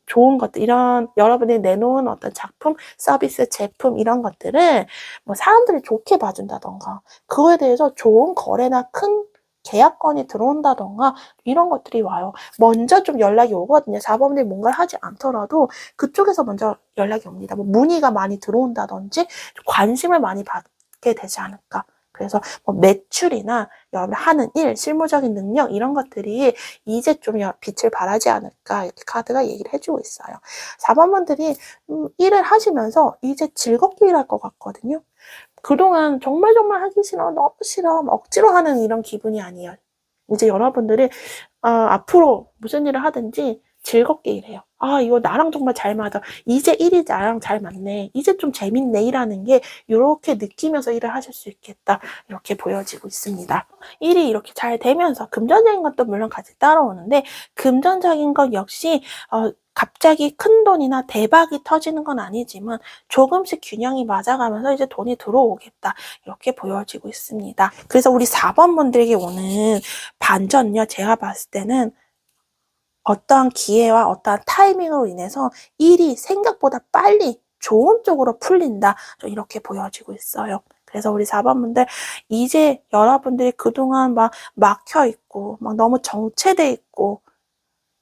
좋은 것들, 이런 여러분이 내놓은 어떤 작품, 서비스, 제품 이런 것들을 뭐 사람들이 좋게 봐준다던가 그거에 대해서 좋은 거래나 큰 계약건이 들어온다던가 이런 것들이 와요. 먼저 좀 연락이 오거든요. 4번들이 뭔가를 하지 않더라도 그쪽에서 먼저 연락이 옵니다. 뭐 문의가 많이 들어온다든지 관심을 많이 받게 되지 않을까. 그래서 뭐 매출이나 여러분 하는 일, 실무적인 능력 이런 것들이 이제 좀 빛을 발하지 않을까, 이렇게 카드가 얘기를 해주고 있어요. 4번분들이 일을 하시면서 이제 즐겁게 일할 것 같거든요. 그동안 정말 하기 싫어, 너무 싫어, 억지로 하는 이런 기분이 아니에요. 이제 여러분들이 앞으로 무슨 일을 하든지 즐겁게 일해요. 이거 나랑 정말 잘 맞아. 이제 일이 나랑 잘 맞네. 이제 좀 재밌네, 일하는 게. 이렇게 느끼면서 일을 하실 수 있겠다. 이렇게 보여지고 있습니다. 일이 이렇게 잘 되면서 금전적인 것도 물론 같이 따라오는데 금전적인 것 역시 갑자기 큰 돈이나 대박이 터지는 건 아니지만 조금씩 균형이 맞아가면서 이제 돈이 들어오겠다, 이렇게 보여지고 있습니다. 그래서 우리 4번 분들에게 오는 반전요, 제가 봤을 때는 어떠한 기회와 어떠한 타이밍으로 인해서 일이 생각보다 빨리 좋은 쪽으로 풀린다, 이렇게 보여지고 있어요. 그래서 우리 4번 분들 이제 여러분들이 그동안 막 막혀있고 막 너무 정체돼 있고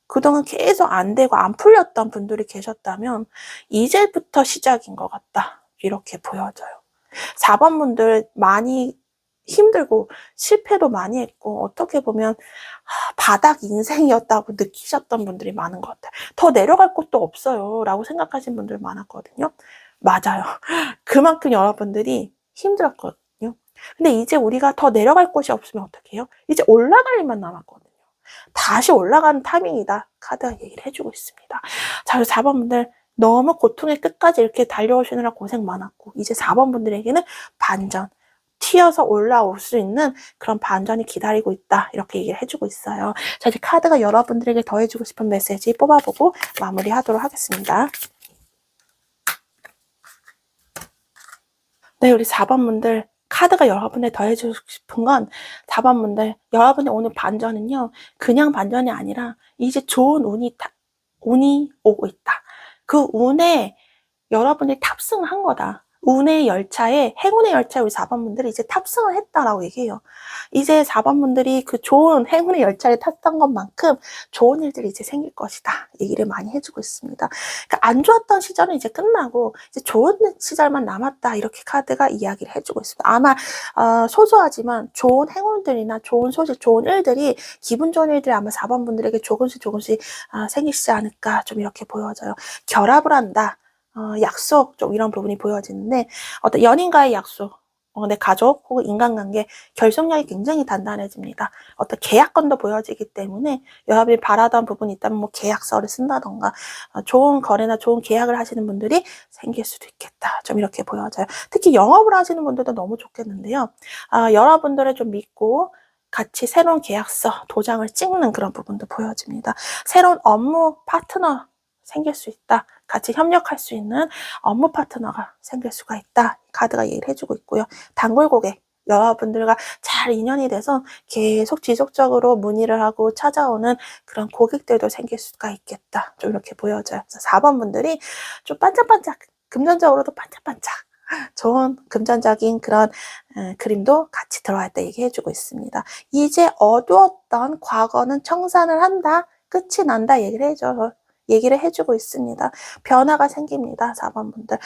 그동안 계속 안 되고 안 풀렸던 분들이 계셨다면 이제부터 시작인 것 같다, 이렇게 보여져요. 4번 분들 많이 힘들고 실패도 많이 했고 어떻게 보면 바닥 인생이었다고 느끼셨던 분들이 많은 것 같아요. 더 내려갈 곳도 없어요 라고 생각하신 분들 많았거든요. 맞아요. 그만큼 여러분들이 힘들었거든요. 근데 이제 우리가 더 내려갈 곳이 없으면 어떻게 해요? 이제 올라갈 일만 남았거든요. 다시 올라가는 타이밍이다. 카드가 얘기를 해주고 있습니다. 자, 4번 분들 너무 고통의 끝까지 이렇게 달려오시느라 고생 많았고 이제 4번 분들에게는 반전, 튀어서 올라올 수 있는 그런 반전이 기다리고 있다. 이렇게 얘기를 해주고 있어요. 자, 이제 카드가 여러분들에게 더해주고 싶은 메시지 뽑아보고 마무리하도록 하겠습니다. 네, 우리 4번 분들 카드가 여러분에 더해주고 싶은 건 4번 분들 여러분의 오늘 반전은요. 그냥 반전이 아니라 이제 좋은 운이 오고 있다. 그 운에 여러분이 탑승을 한 거다. 운의 열차에, 행운의 열차에 우리 4번 분들이 이제 탑승을 했다라고 얘기해요. 이제 4번 분들이 그 좋은 행운의 열차에 탔던 것만큼 좋은 일들이 이제 생길 것이다. 얘기를 많이 해주고 있습니다. 그러니까 안 좋았던 시절은 이제 끝나고 이제 좋은 시절만 남았다. 이렇게 카드가 이야기를 해주고 있습니다. 아마 소소하지만 좋은 행운들이나 좋은 소식, 좋은 일들이 기분 좋은 일들이 아마 4번 분들에게 조금씩 생기시지 않을까 좀 이렇게 보여져요. 결합을 한다. 약속 좀 이런 부분이 보여지는데 어떤 연인과의 약속, 내 가족 혹은 인간관계 결속력이 굉장히 단단해집니다. 어떤 계약건도 보여지기 때문에 여러분이 바라던 부분이 있다면 뭐 계약서를 쓴다던가 좋은 거래나 좋은 계약을 하시는 분들이 생길 수도 있겠다. 좀 이렇게 보여져요. 특히 영업을 하시는 분들도 너무 좋겠는데요. 여러분들을 좀 믿고 같이 새로운 계약서, 도장을 찍는 그런 부분도 보여집니다. 새로운 업무 파트너 생길 수 있다. 같이 협력할 수 있는 업무 파트너가 생길 수가 있다. 카드가 얘기를 해주고 있고요. 단골 고객, 여러분들과 잘 인연이 돼서 계속 지속적으로 문의를 하고 찾아오는 그런 고객들도 생길 수가 있겠다. 좀 이렇게 보여져요. 그래서 4번 분들이 좀 반짝반짝, 금전적으로도 반짝반짝 좋은 금전적인 그런 그림도 같이 들어와 있다 얘기해주고 있습니다. 이제 어두웠던 과거는 청산을 한다. 끝이 난다 얘기를 해주고 있습니다. 변화가 생깁니다. 4번 분들.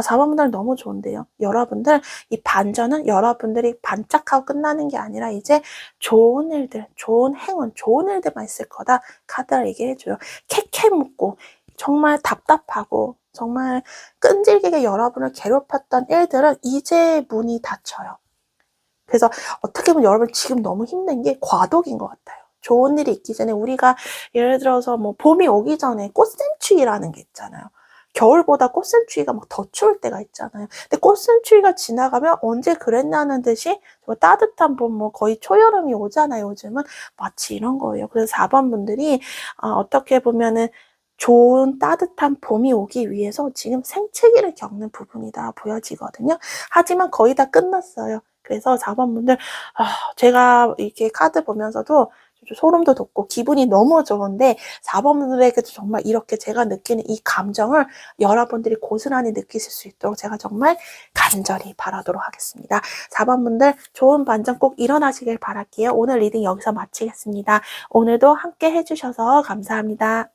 4번 분들 너무 좋은데요. 여러분들 이 반전은 여러분들이 반짝하고 끝나는 게 아니라 이제 좋은 일들, 좋은 행운, 좋은 일들만 있을 거다. 카드를 얘기해줘요. 캐캐 묻고 정말 답답하고 정말 끈질기게 여러분을 괴롭혔던 일들은 이제 문이 닫혀요. 그래서 어떻게 보면 여러분 지금 너무 힘든 게 과도기인 것 같아요. 좋은 일이 있기 전에 우리가 예를 들어서 뭐 봄이 오기 전에 꽃샘추위라는 게 있잖아요. 겨울보다 꽃샘추위가 막 더 추울 때가 있잖아요. 근데 꽃샘추위가 지나가면 언제 그랬냐는 듯이 따뜻한 봄, 뭐 거의 초여름이 오잖아요. 요즘은 마치 이런 거예요. 그래서 4번 분들이 어떻게 보면은 좋은 따뜻한 봄이 오기 위해서 지금 생채기를 겪는 부분이다 보여지거든요. 하지만 거의 다 끝났어요. 그래서 4번 분들 제가 이렇게 카드 보면서도 소름도 돋고 기분이 너무 좋은데 4번 분들에게도 정말 이렇게 제가 느끼는 이 감정을 여러분들이 고스란히 느끼실 수 있도록 제가 정말 간절히 바라도록 하겠습니다. 4번 분들 좋은 반전 꼭 일어나시길 바랄게요. 오늘 리딩 여기서 마치겠습니다. 오늘도 함께 해주셔서 감사합니다.